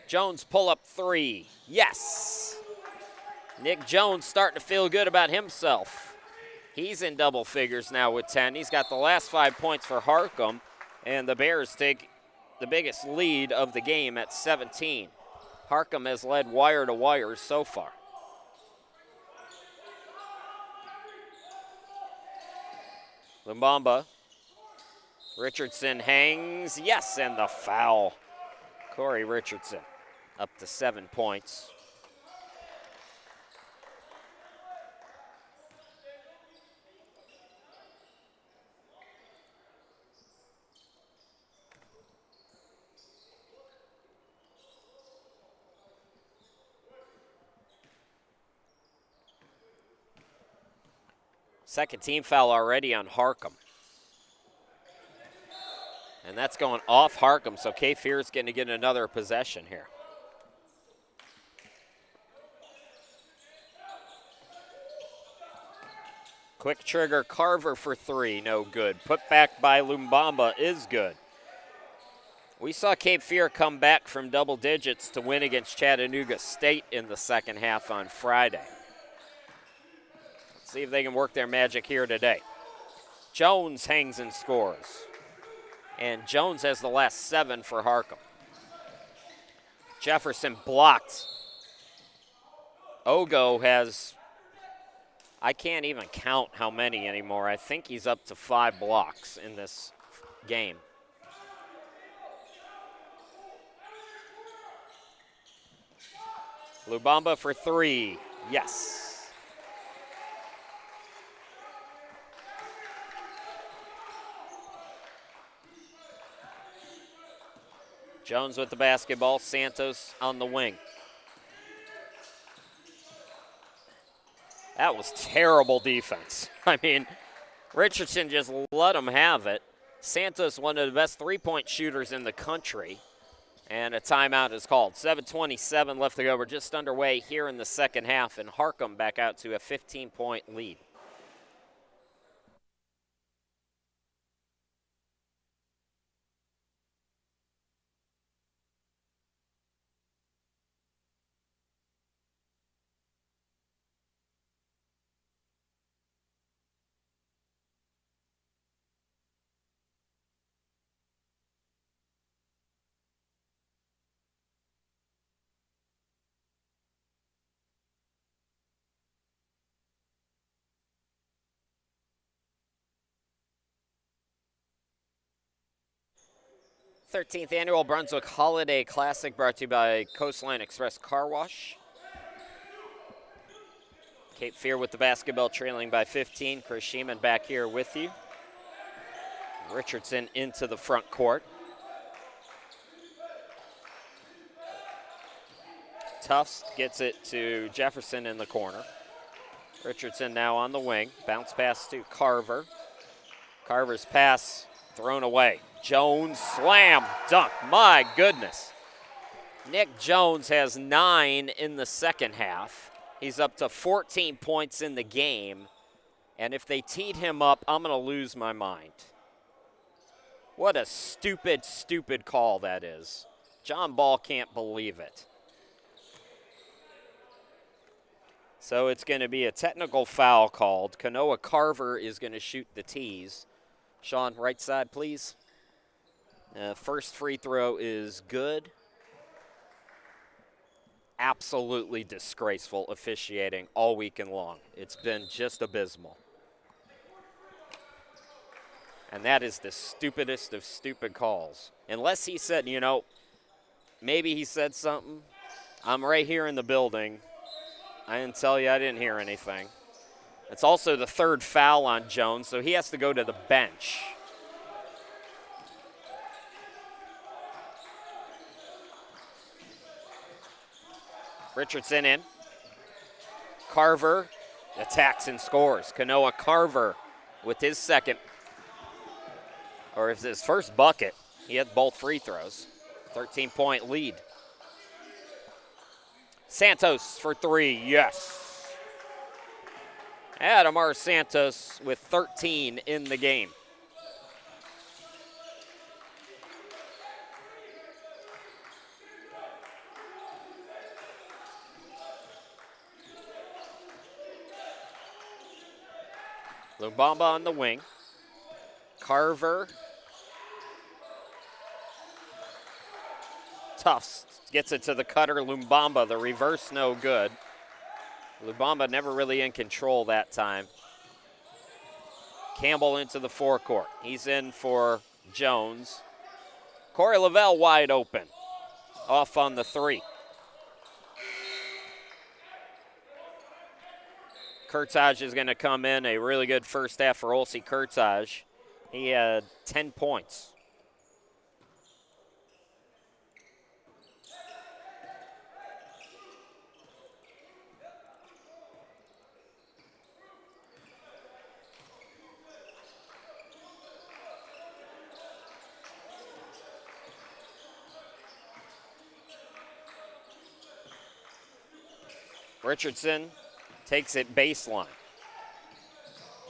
Jones pull-up 3. Yes! Nick Jones starting to feel good about himself. He's in double figures now with 10. He's got the last 5 points for Harcum, and the Bears take the biggest lead of the game at 17. Harcum has led wire to wire so far. Lumbamba. Richardson hangs. Yes, and the foul. Corey Richardson up to 7 points. Second team foul already on Harcum. And that's going off Harcum, so Cape Fear is going to get another possession here. Quick trigger, Carver for 3, no good. Put back by Lumbamba is good. We saw Cape Fear come back from double digits to win against Chattanooga State in the second half on Friday. See if they can work their magic here today. Jones hangs and scores. And Jones has the last 7 for Harcum. Jefferson blocked. Ogo has, I can't even count how many anymore. I think he's up to 5 blocks in this game. Lubamba for 3. Yes. Jones with the basketball, Santos on the wing. That was terrible defense. I mean, Richardson just let him have it. Santos, one of the best three-point shooters in the country. And a timeout is called. 7:27 left to go. We're just underway here in the second half, and Harcum back out to a 15-point lead. th Annual Brunswick Holiday Classic brought to you by Coastline Express Car Wash. Cape Fear with the basketball trailing by 15. Chris Sheeman back here with you. Richardson into the front court. Tufts gets it to Jefferson in the corner. Richardson now on the wing. Bounce pass to Carver. Carver's pass thrown away. Jones, slam, dunk. My goodness. Nick Jones has 9 in the second half. He's up to 14 points in the game. And if they teed him up, I'm going to lose my mind. What a stupid, stupid call that is. John Ball can't believe it. So it's going to be a technical foul called. Kanoa Carver is going to shoot the tees. Sean, right side, please. First free throw is good. Absolutely disgraceful officiating all weekend long. It's been just abysmal. And that is the stupidest of stupid calls. Unless he said, you know, maybe he said something. I'm right here in the building. I didn't tell you I didn't hear anything. It's also the third foul on Jones, so he has to go to the bench. Richardson in. Carver attacks and scores. Kanoa Carver with his second, or if his first bucket. He had both free throws. 13-point lead. Santos for 3, yes. Adamar Santos with 13 in the game. Lumbamba on the wing. Carver. Tufts gets it to the cutter. Lumbamba, the reverse no good. Lumbamba never really in control that time. Campbell into the forecourt. He's in for Jones. Corey Lavelle wide open. Off on the 3. Kurtage is going to come in. A really good first half for Olsey Kurtage. He had 10 points. Richardson takes it baseline.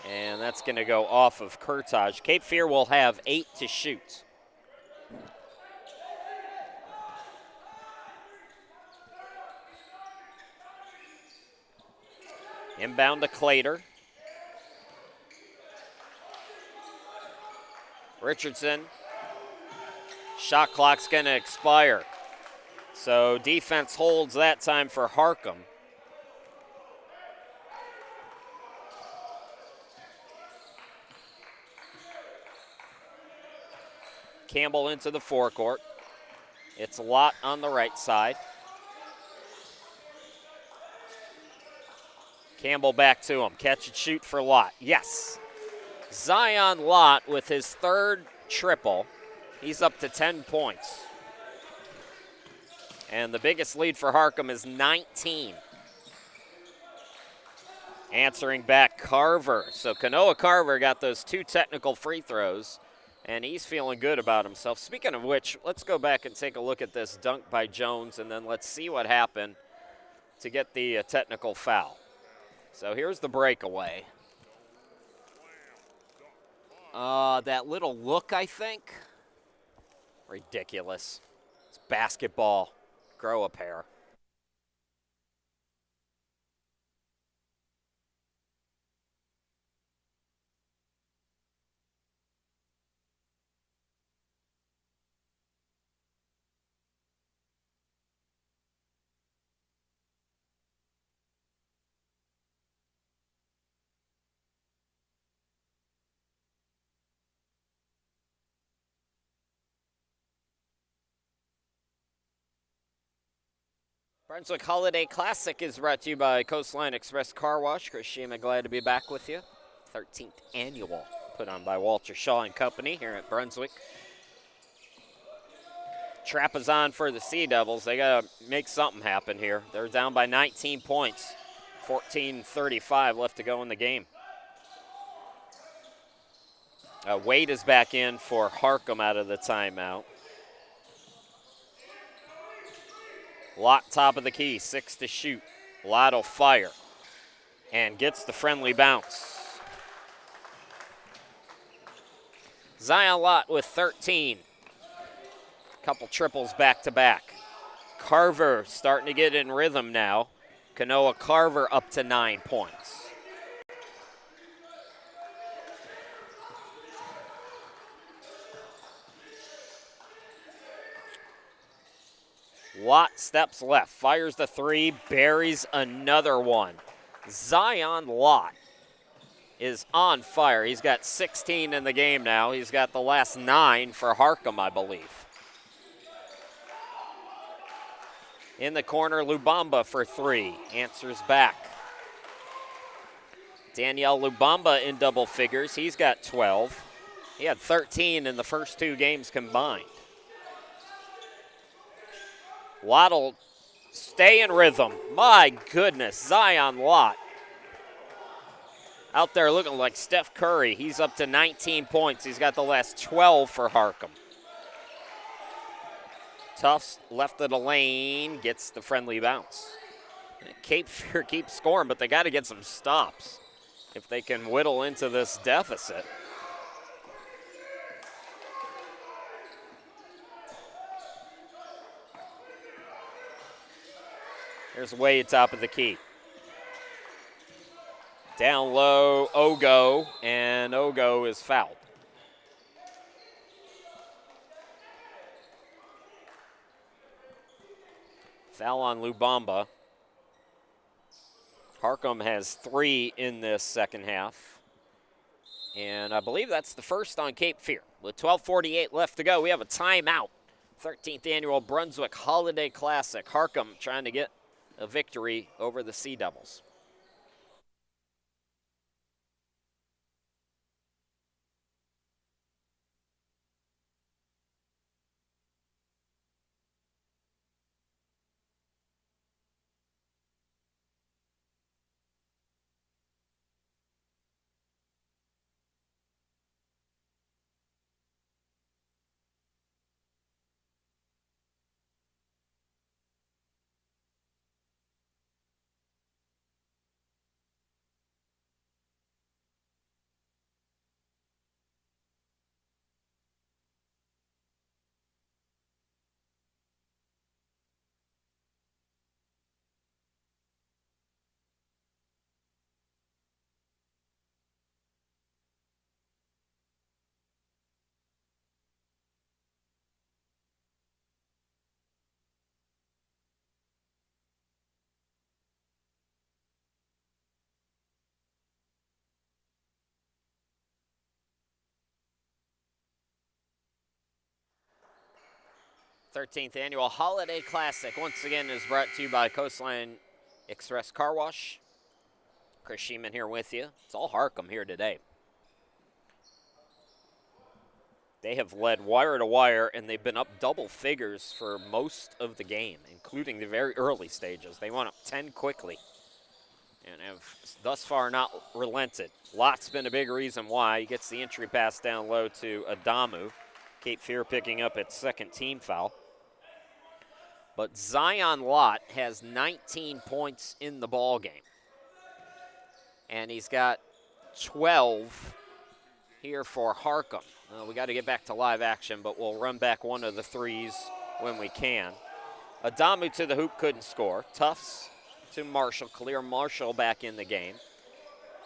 And that's going to go off of Kurtage. Cape Fear will have 8 to shoot. Inbound to Clater. Richardson. Shot clock's going to expire. So defense holds that time for Harcum. Campbell into the forecourt. It's Lott on the right side. Campbell back to him. Catch and shoot for Lott. Yes. Zion Lott with his third triple. He's up to 10 points. And the biggest lead for Harcum is 19. Answering back, Carver. So Kanoa Carver got those 2 technical free throws, and he's feeling good about himself. Speaking of which, let's go back and take a look at this dunk by Jones, and then let's see what happened to get the technical foul. So here's the breakaway. That little look, I think. Ridiculous. It's basketball. Grow a pair. Brunswick Holiday Classic is brought to you by Coastline Express Car Wash. Chris Shima, glad to be back with you. 13th annual, put on by Walter Shaw and Company here at Brunswick. Trap is on for the Sea Devils. They got to make something happen here. They're down by 19 points, 14:35 left to go in the game. Wade is back in for Harcum out of the timeout. Lott top of the key, 6 to shoot. Lott will fire and gets the friendly bounce. Zion Lott with 13. Couple triples back to back. Carver starting to get in rhythm now. Kanoa Carver up to 9 points. Lott steps left, fires the 3, buries another one. Zion Lott is on fire. He's got 16 in the game now. He's got the last 9 for Harcum, I believe. In the corner, Lubamba for 3. Answers back. Danielle Lubamba in double figures. He's got 12. He had 13 in the first 2 games combined. Lott'll stay in rhythm. My goodness, Zion Lott out there looking like Steph Curry. He's up to 19 points. He's got the last 12 for Harcum. Tufts left of the lane, gets the friendly bounce. Cape Fear keeps scoring, but they got to get some stops if they can whittle into this deficit. Here's Wade, top of the key. Down low, Ogo, and Ogo is fouled. Foul on Lubamba. Harcum has 3 in this second half. And I believe that's the first on Cape Fear. With 12:48 left to go, we have a timeout. 13th annual Brunswick Holiday Classic. Harcum trying to get a victory over the Sea Devils. '13th annual Holiday Classic once again is brought to you by Coastline Express Car Wash. Chris Sheeman here with you. It's all Harcum here today. They have led wire to wire, and they've been up double figures for most of the game, including the very early stages. They went up 10 quickly. and have thus far not relented. Lott's been a big reason why. He gets the entry pass down low to Adamu. Cape Fear picking up its second team foul. But Zion Lott has 19 points in the ball game. And he's got 12 here for Harcum. We got to get back to live action, but we'll run back one of the threes when we can. Adamu to the hoop, couldn't score. Tufts to Marshall. Khalil Marshall back in the game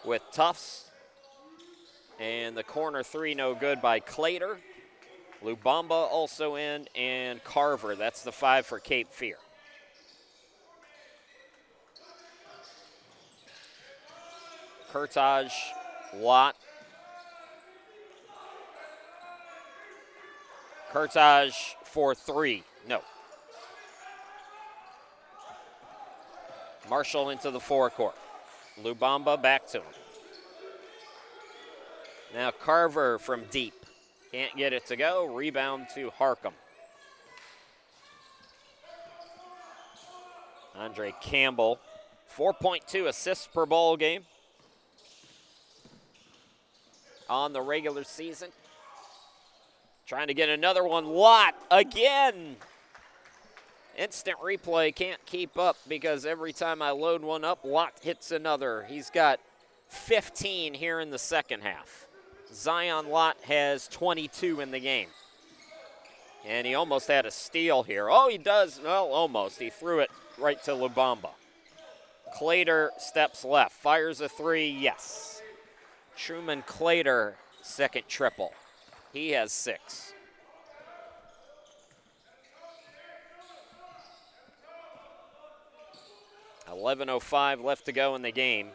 with Tufts. And the corner three no good by Clater. Lubamba also in, and Carver. That's the 5 for Cape Fear. Kurtage, Lott. Kurtage for 3. No. Marshall into the forecourt. Lubamba back to him. Now Carver from deep. Can't get it to go. Rebound to Harcum. Andre Campbell, 4.2 assists per ball game on the regular season. Trying to get another one. Lott again. Instant replay can't keep up because every time I load one up, Lott hits another. He's got 15 here in the second half. Zion Lott has 22 in the game. And he almost had a steal here. Oh, he does. Well, almost. He threw it right to Lubamba. Clater steps left. Fires a 3. Yes. Truman Clater, second triple. He has 6. .11:05 left to go in the game.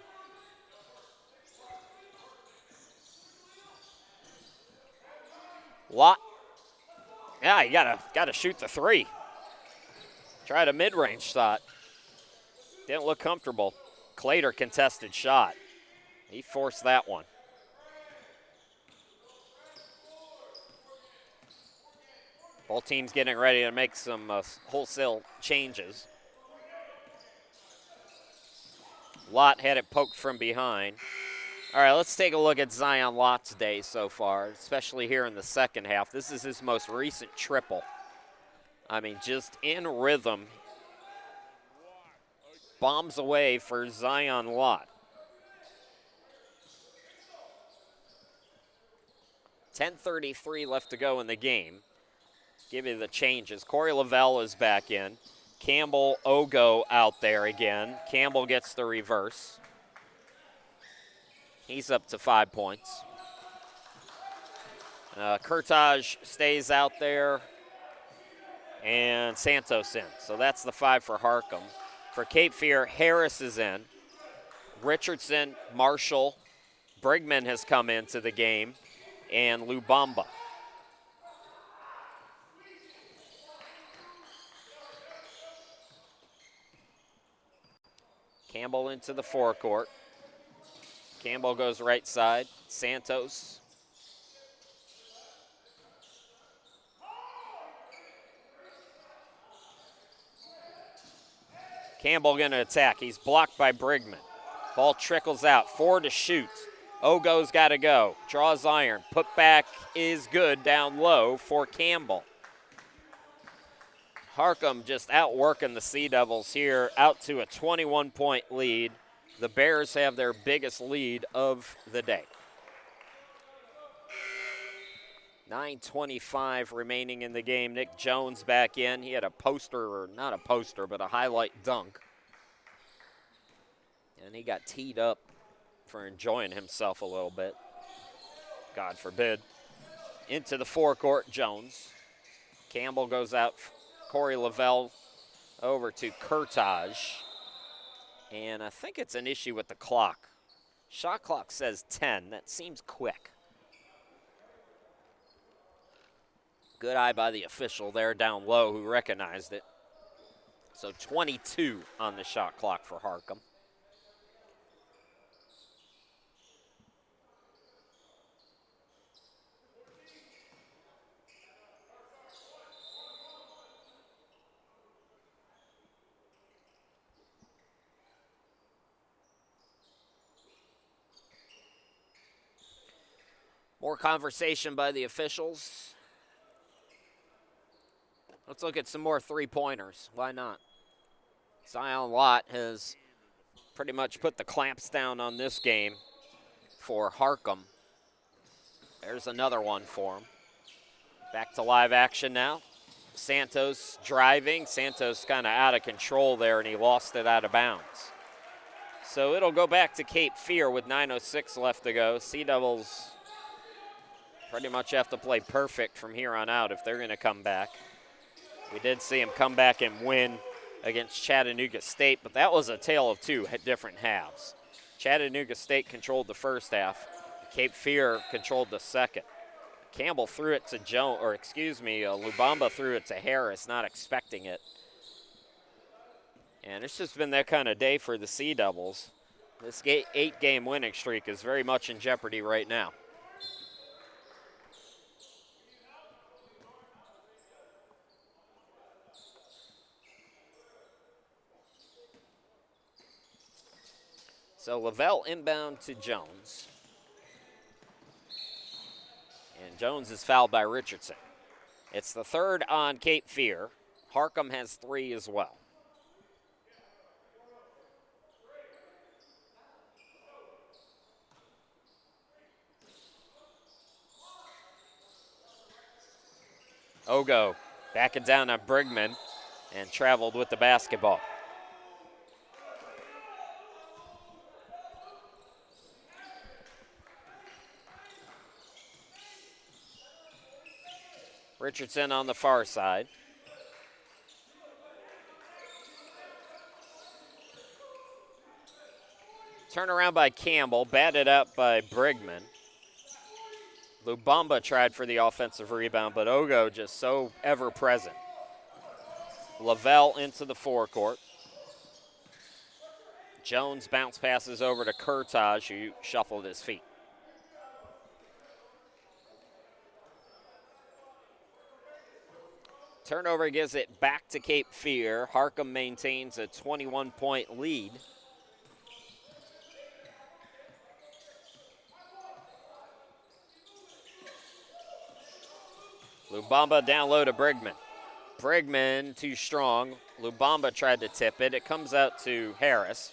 Lott. Yeah, you gotta shoot the 3. Tried a mid-range shot. Didn't look comfortable. Clater contested shot. He forced that one. Both teams getting ready to make some wholesale changes. Lott had it poked from behind. All right, let's take a look at Zion Lott's day so far, especially here in the second half. This is his most recent triple. I mean, just in rhythm. Bombs away for Zion Lott. 10:33 left to go in the game. Give you the changes. Corey Lavelle is back in. Campbell, Ogo out there again. Campbell gets the reverse. He's up to 5 points. Kurtage stays out there. And Santos in. So that's the 5 for Harcum. For Cape Fear, Harris is in. Richardson, Marshall, Brigman has come into the game, and Lubamba. Campbell into the forecourt. Campbell goes right side. Santos. Campbell going to attack. He's blocked by Brigman. Ball trickles out. 4 to shoot. Ogo's got to go. Draws iron. Put back is good down low for Campbell. Harcum just outworking the Sea Devils here, out to a 21-point lead. The Bears have their biggest lead of the day. 9:25 remaining in the game. Nick Jones back in. He had a poster, or not a poster, but a highlight dunk. And he got teed up for enjoying himself a little bit. God forbid. Into the forecourt, Jones. Campbell goes out. Corey Lavelle over to Kurtage. And I think it's an issue with the clock. Shot clock says 10. That seems quick. Good eye by the official there down low who recognized it. So 22 on the shot clock for Harcum. More conversation by the officials. Let's look at some more three-pointers. Why not? Zion Lott has pretty much put the clamps down on this game for Harcum. There's another one for him. Back to live action now. Santos driving. Santos kind of out of control there, and he lost it out of bounds. So it'll go back to Cape Fear with 9:06 left to go. Sea Devils pretty much have to play perfect from here on out if they're going to come back. We did see them come back and win against Chattanooga State, but that was a tale of two different halves. Chattanooga State controlled the first half. Cape Fear controlled the second. Campbell threw it to Lubamba threw it to Harris, not expecting it. And it's just been that kind of day for the Sea Devils. This 8-game winning streak is very much in jeopardy right now. So Lavelle inbound to Jones. And Jones is fouled by Richardson. It's the third on Cape Fear. Harcum has 3 as well. Ogo backing down on Brigman and traveled with the basketball. Richardson on the far side. Turnaround by Campbell, batted up by Brigman. Lubamba tried for the offensive rebound, but Ogo just so ever present. Lavelle into the forecourt. Jones bounce passes over to Kurtaj, who shuffled his feet. Turnover gives it back to Cape Fear. Harcum maintains a 21-point lead. Lubamba down low to Brigman. Brigman too strong. Lubamba tried to tip it. It comes out to Harris.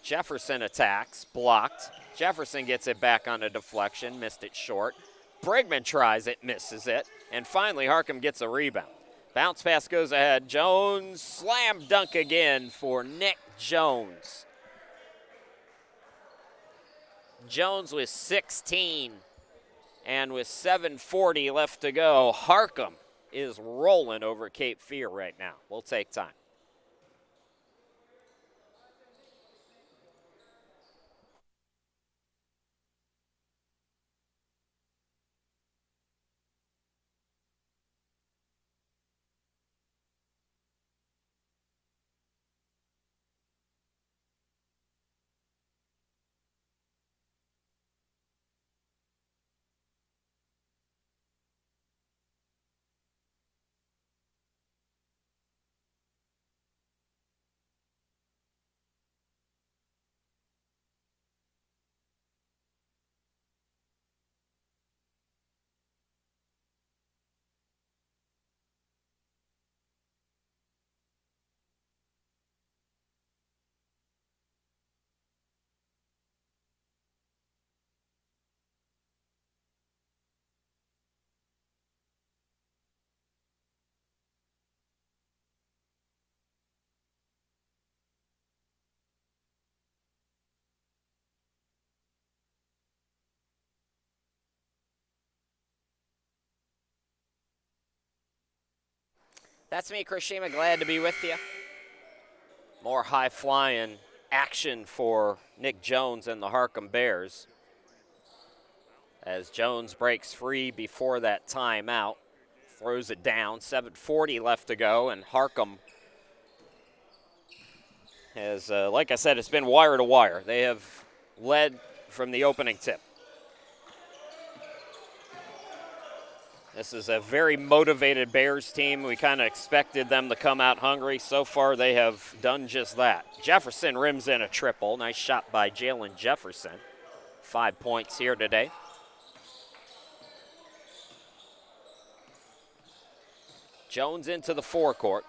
Jefferson attacks, blocked. Jefferson gets it back on a deflection, missed it short. Brigman tries it, misses it. And finally, Harcum gets a rebound. Bounce pass goes ahead. Jones, slam dunk again for Nick Jones. Jones with 16. And with 7:40 left to go, Harcum is rolling over Cape Fear right now. We'll take time. That's me, Chris Shima. Glad to be with you. More high-flying action for Nick Jones and the Harcum Bears. As Jones breaks free before that timeout, throws it down. 7:40 left to go, and Harcum has, like I said, it's been wire to wire. They have led from the opening tip. This is a very motivated Bears team. We kind of expected them to come out hungry. So far, they have done just that. Jefferson rims in a triple. Nice shot by Jalen Jefferson. 5 points here today. Jones into the forecourt.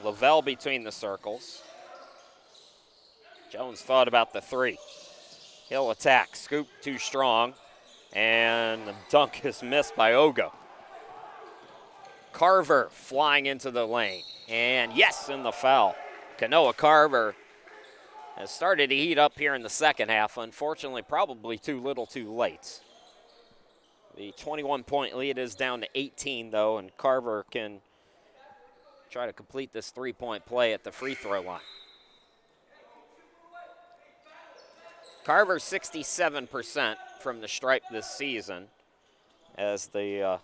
Lavelle between the circles. Jones thought about the three. He'll attack. Scoop too strong. And the dunk is missed by Ogo. Carver flying into the lane. And yes, in the foul. Kanoa Carver has started to heat up here in the second half. Unfortunately, probably too little too late. The 21-point lead is down to 18, though, and Carver can try to complete this three-point play at the free throw line. Carver 67% from the stripe this season, as the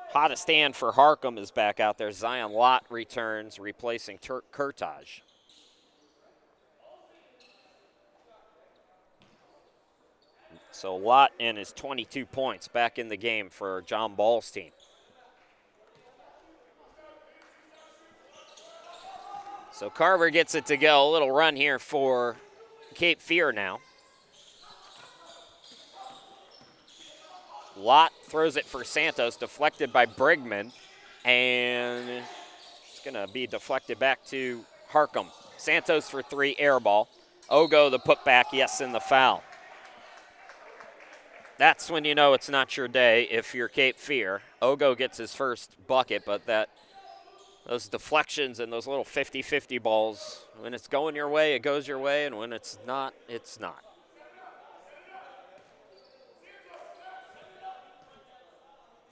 hottest hand for Harcum is back out there. Zion Lott returns, replacing Kurtaj. So Lott and his 22 points back in the game for John Ball's team. So Carver gets it to go. A little run here for Cape Fear now. Lott throws it for Santos, deflected by Brigman, and it's going to be deflected back to Harcum. Santos for three, air ball. Ogo the putback, yes, in the foul. That's when you know it's not your day if you're Cape Fear. Ogo gets his first bucket, but those deflections and those little 50-50 balls, when it's going your way, it goes your way, and when it's not, it's not.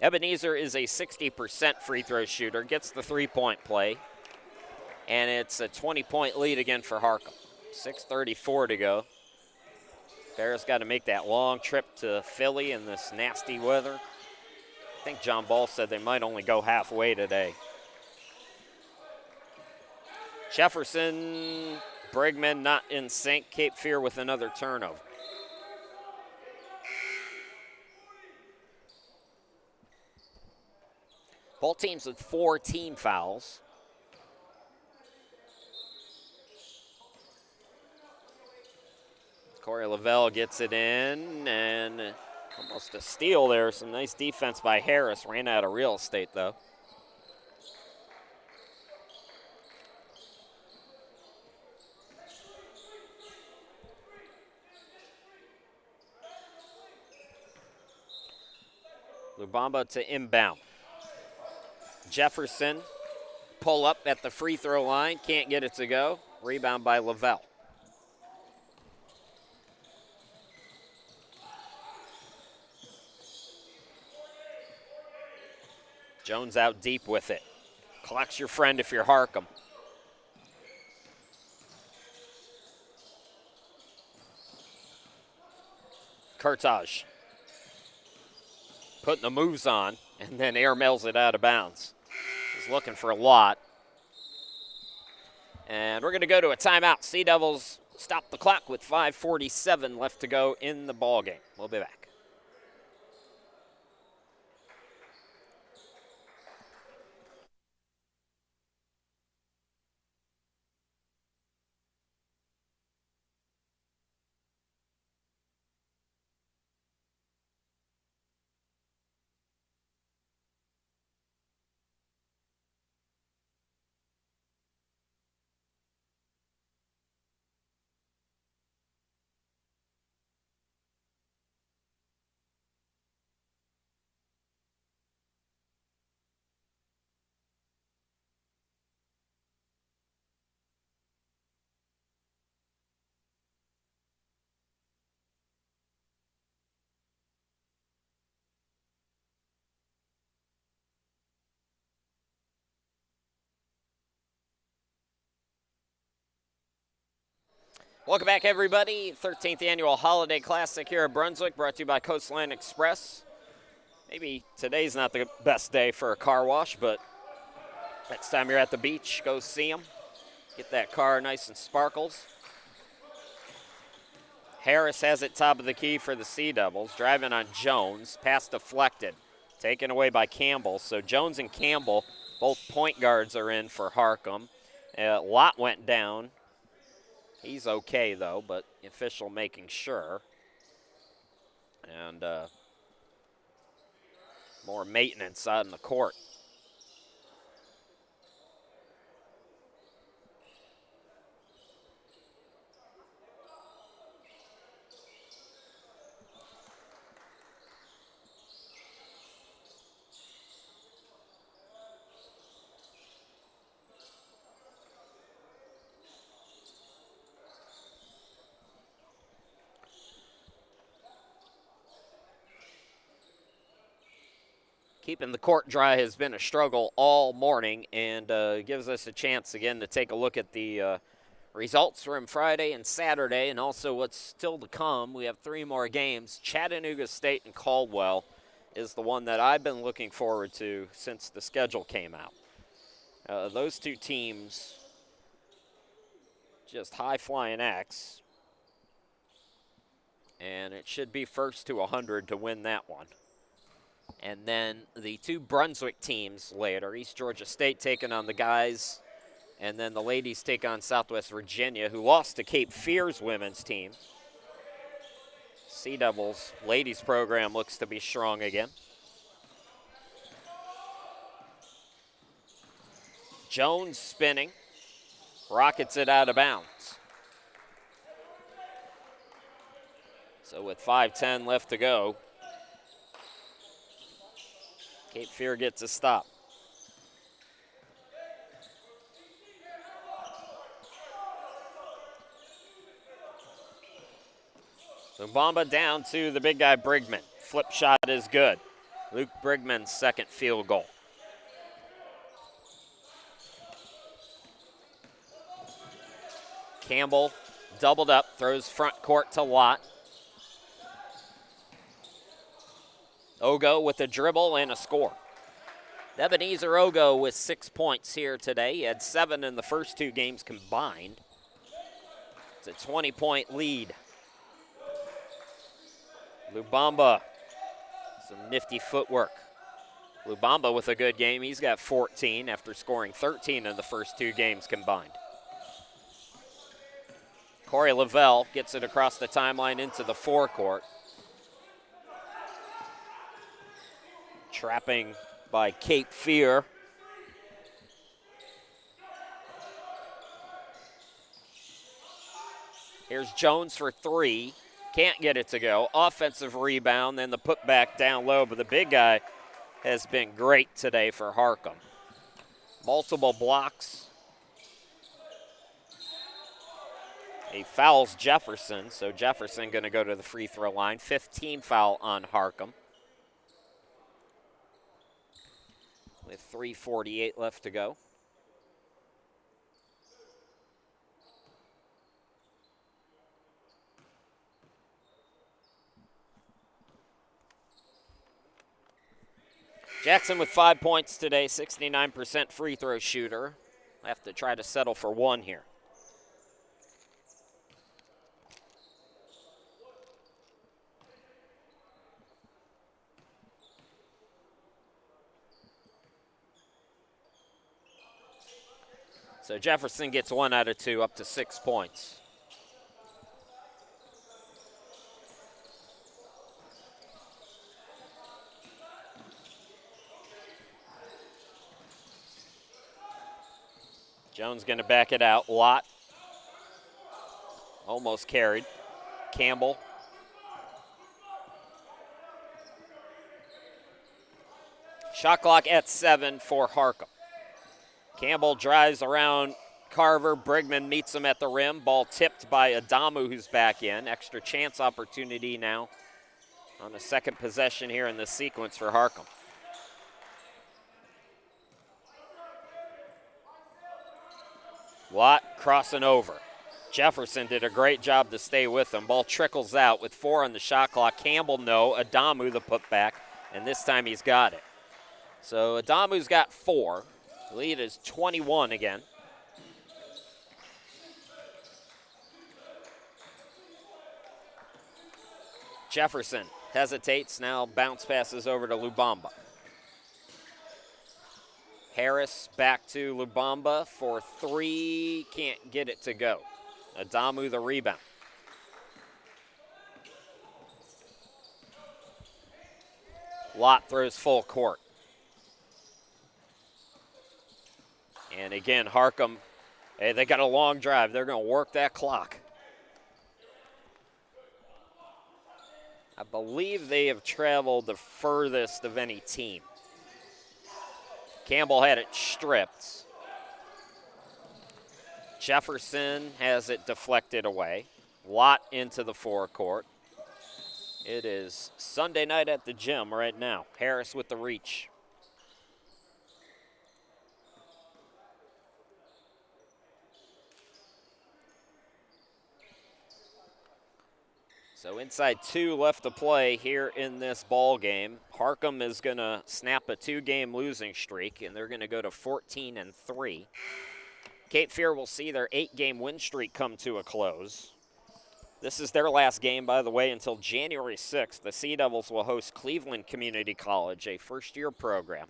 Ebenezer is a 60% free throw shooter, gets the three-point play, and it's a 20-point lead again for Harcum. 6:34 to go. Bears got to make that long trip to Philly in this nasty weather. I think John Ball said they might only go halfway today. Jefferson, Brigman not in sync. Cape Fear with another turnover. Both teams with 4 team fouls. Corey Lavelle gets it in, and almost a steal there. Some nice defense by Harris. Ran out of real estate, though. Lubamba to inbound. Jefferson, pull up at the free throw line. Can't get it to go. Rebound by Lavelle. Jones out deep with it. Collects your friend if you're Harcum. Kurtaj. Putting the moves on, and then airmails it out of bounds. He's looking for a lot. And we're going to go to a timeout. Sea Devils stop the clock with 5:47 left to go in the ballgame. We'll be back. Welcome back, everybody. 13th Annual Holiday Classic here at Brunswick, brought to you by Coastline Express. Maybe today's not the best day for a car wash, but next time you're at the beach, go see them. Get that car nice and sparkles. Harris has it top of the key for the Sea Devils, driving on Jones. Pass deflected, taken away by Campbell. So Jones and Campbell, both point guards, are in for Harcum. Lott went down. He's okay, though, but the official making sure. And More maintenance on the court. Keeping the court dry has been a struggle all morning, and gives us a chance again to take a look at the results from Friday and Saturday, and also what's still to come. We have 3 more games. Chattanooga State and Caldwell is the one that I've been looking forward to since the schedule came out. Those 2 teams, just high-flying acts, and it should be first to 100 to win that one. And then the 2 Brunswick teams later, East Georgia State taking on the guys, and then the ladies take on Southwest Virginia, who lost to Cape Fear's women's team. Sea Devils ladies program looks to be strong again. Jones spinning, rockets it out of bounds. So with 5:10 left to go, Cape Fear gets a stop. Lubamba down to the big guy Brigman. Flip shot is good. Luke Brigman's second field goal. Campbell doubled up, throws front court to Lott. Ogo with a dribble and a score. Ebenezer Ogo with 6 points here today. He had 7 in the first 2 games combined. It's a 20-point lead. Lubamba, some nifty footwork. Lubamba with a good game. He's got 14 after scoring 13 in the first 2 games combined. Corey Lavelle gets it across the timeline into the forecourt. Trapping by Cape Fear. Here's Jones for 3. Can't get it to go. Offensive rebound, then the putback down low, but the big guy has been great today for Harcum. Multiple blocks. He fouls Jefferson, so Jefferson going to go to the free throw line. 15 foul on Harcum. With 3:48 left to go. Jackson with 5 points today, 69% free throw shooter. Have to try to settle for 1 here. So Jefferson gets 1 out of 2, up to 6 points. Jones going to back it out. Lott almost carried. Campbell. Shot clock at 7 for Harcum. Campbell drives around Carver. Brigman meets him at the rim. Ball tipped by Adamu, who's back in. Extra chance opportunity now on the second possession here in this sequence for Harcum. Lott crossing over. Jefferson did a great job to stay with him. Ball trickles out with 4 on the shot clock. Campbell no. Adamu the putback, and this time he's got it. So Adamu's got 4. The lead is 21 again. Jefferson hesitates, now bounce passes over to Lubamba. Harris back to Lubamba for 3, can't get it to go. Adamu the rebound. Lott throws full court. And again, Harcum, hey, they got a long drive. They're going to work that clock. I believe they have traveled the furthest of any team. Campbell had it stripped. Jefferson has it deflected away. Lott into the forecourt. It is Sunday night at the gym right now. Harris with the reach. So inside 2 left to play here in this ball game. Harcum is going to snap a 2-game losing streak, and they're going to go to 14-3. Cape Fear will see their 8-game win streak come to a close. This is their last game, by the way, until January 6th. The Sea Devils will host Cleveland Community College, a first-year program.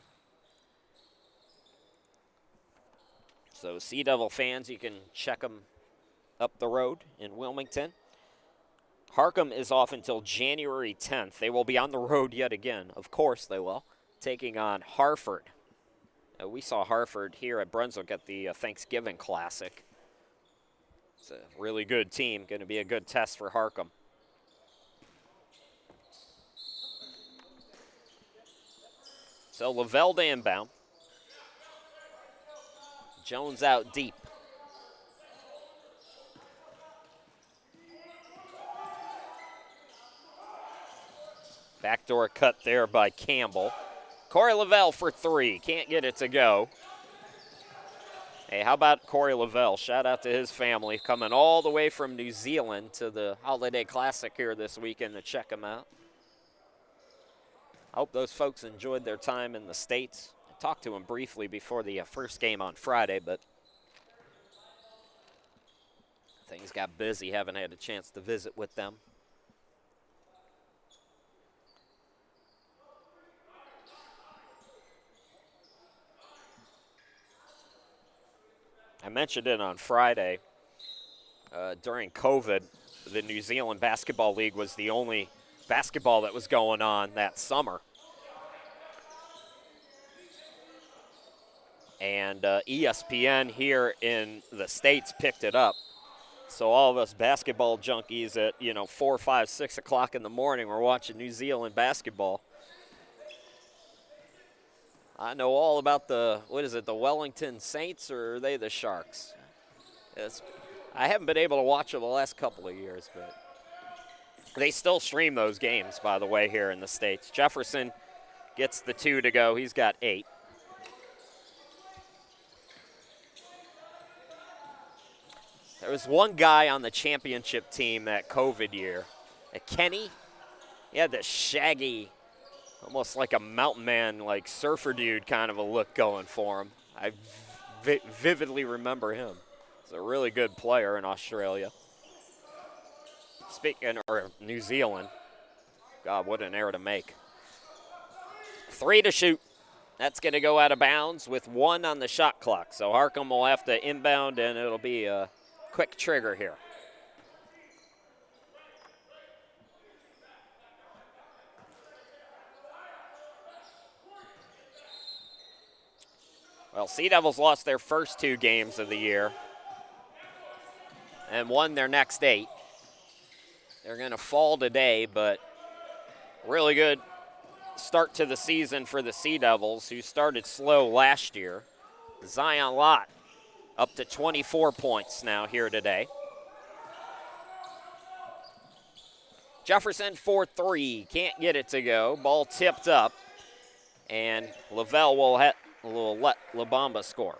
So Sea Devil fans, you can check them up the road in Wilmington. Harcum is off until January 10th. They will be on the road yet again. Of course they will, taking on Harford. We saw Harford here at Brunswick at the Thanksgiving Classic. It's a really good team. Going to be a good test for Harcum. So Lavelle to inbound. Jones out deep. Backdoor cut there by Campbell. Corey Lavelle for 3. Can't get it to go. Hey, how about Corey Lavelle? Shout out to his family coming all the way from New Zealand to the Holiday Classic here this weekend to check him out. I hope those folks enjoyed their time in the States. I talked to him briefly before the first game on Friday, but things got busy. Haven't had a chance to visit with them. I mentioned it on Friday. During COVID, the New Zealand Basketball League was the only basketball that was going on that summer. And ESPN here in the States picked it up. So all of us basketball junkies at, 4, 5, 6 o'clock in the morning were watching New Zealand basketball. I know all about the Wellington Saints, or are they the Sharks? I haven't been able to watch them the last couple of years, but they still stream those games, by the way, here in the States. Jefferson gets the 2 to go. He's got 8. There was one guy on the championship team that COVID year, Kenny. He had this shaggy, almost like a mountain man, like surfer dude kind of a look going for him. I vividly remember him. He's a really good player in Australia. Or New Zealand. God, what an error to make. 3 to shoot. That's going to go out of bounds with 1 on the shot clock. So Harcum will have to inbound, and it'll be a quick trigger here. Well, Sea Devils lost their first 2 games of the year and won their next 8. They're going to fall today, but really good start to the season for the Sea Devils, who started slow last year. Zion Lott up to 24 points now here today. Jefferson for 3. Can't get it to go. Ball tipped up, and Lavelle will let Lubamba score.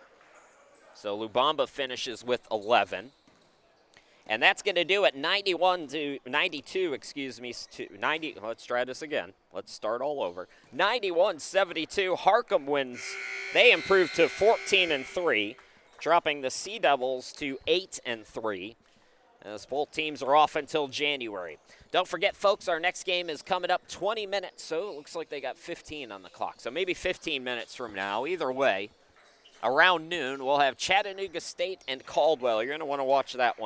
So Lubamba finishes with 11. And that's going to do it 92, to 90. Let's try this again. Let's start all over. 91-72. Harcum wins. They improve to 14-3, dropping the Sea Devils to 8-3. As both teams are off until January. Don't forget, folks, our next game is coming up 20 minutes, so it looks like they got 15 on the clock. So maybe 15 minutes from now. Either way, around noon, we'll have Chattanooga State and Caldwell. You're going to want to watch that one.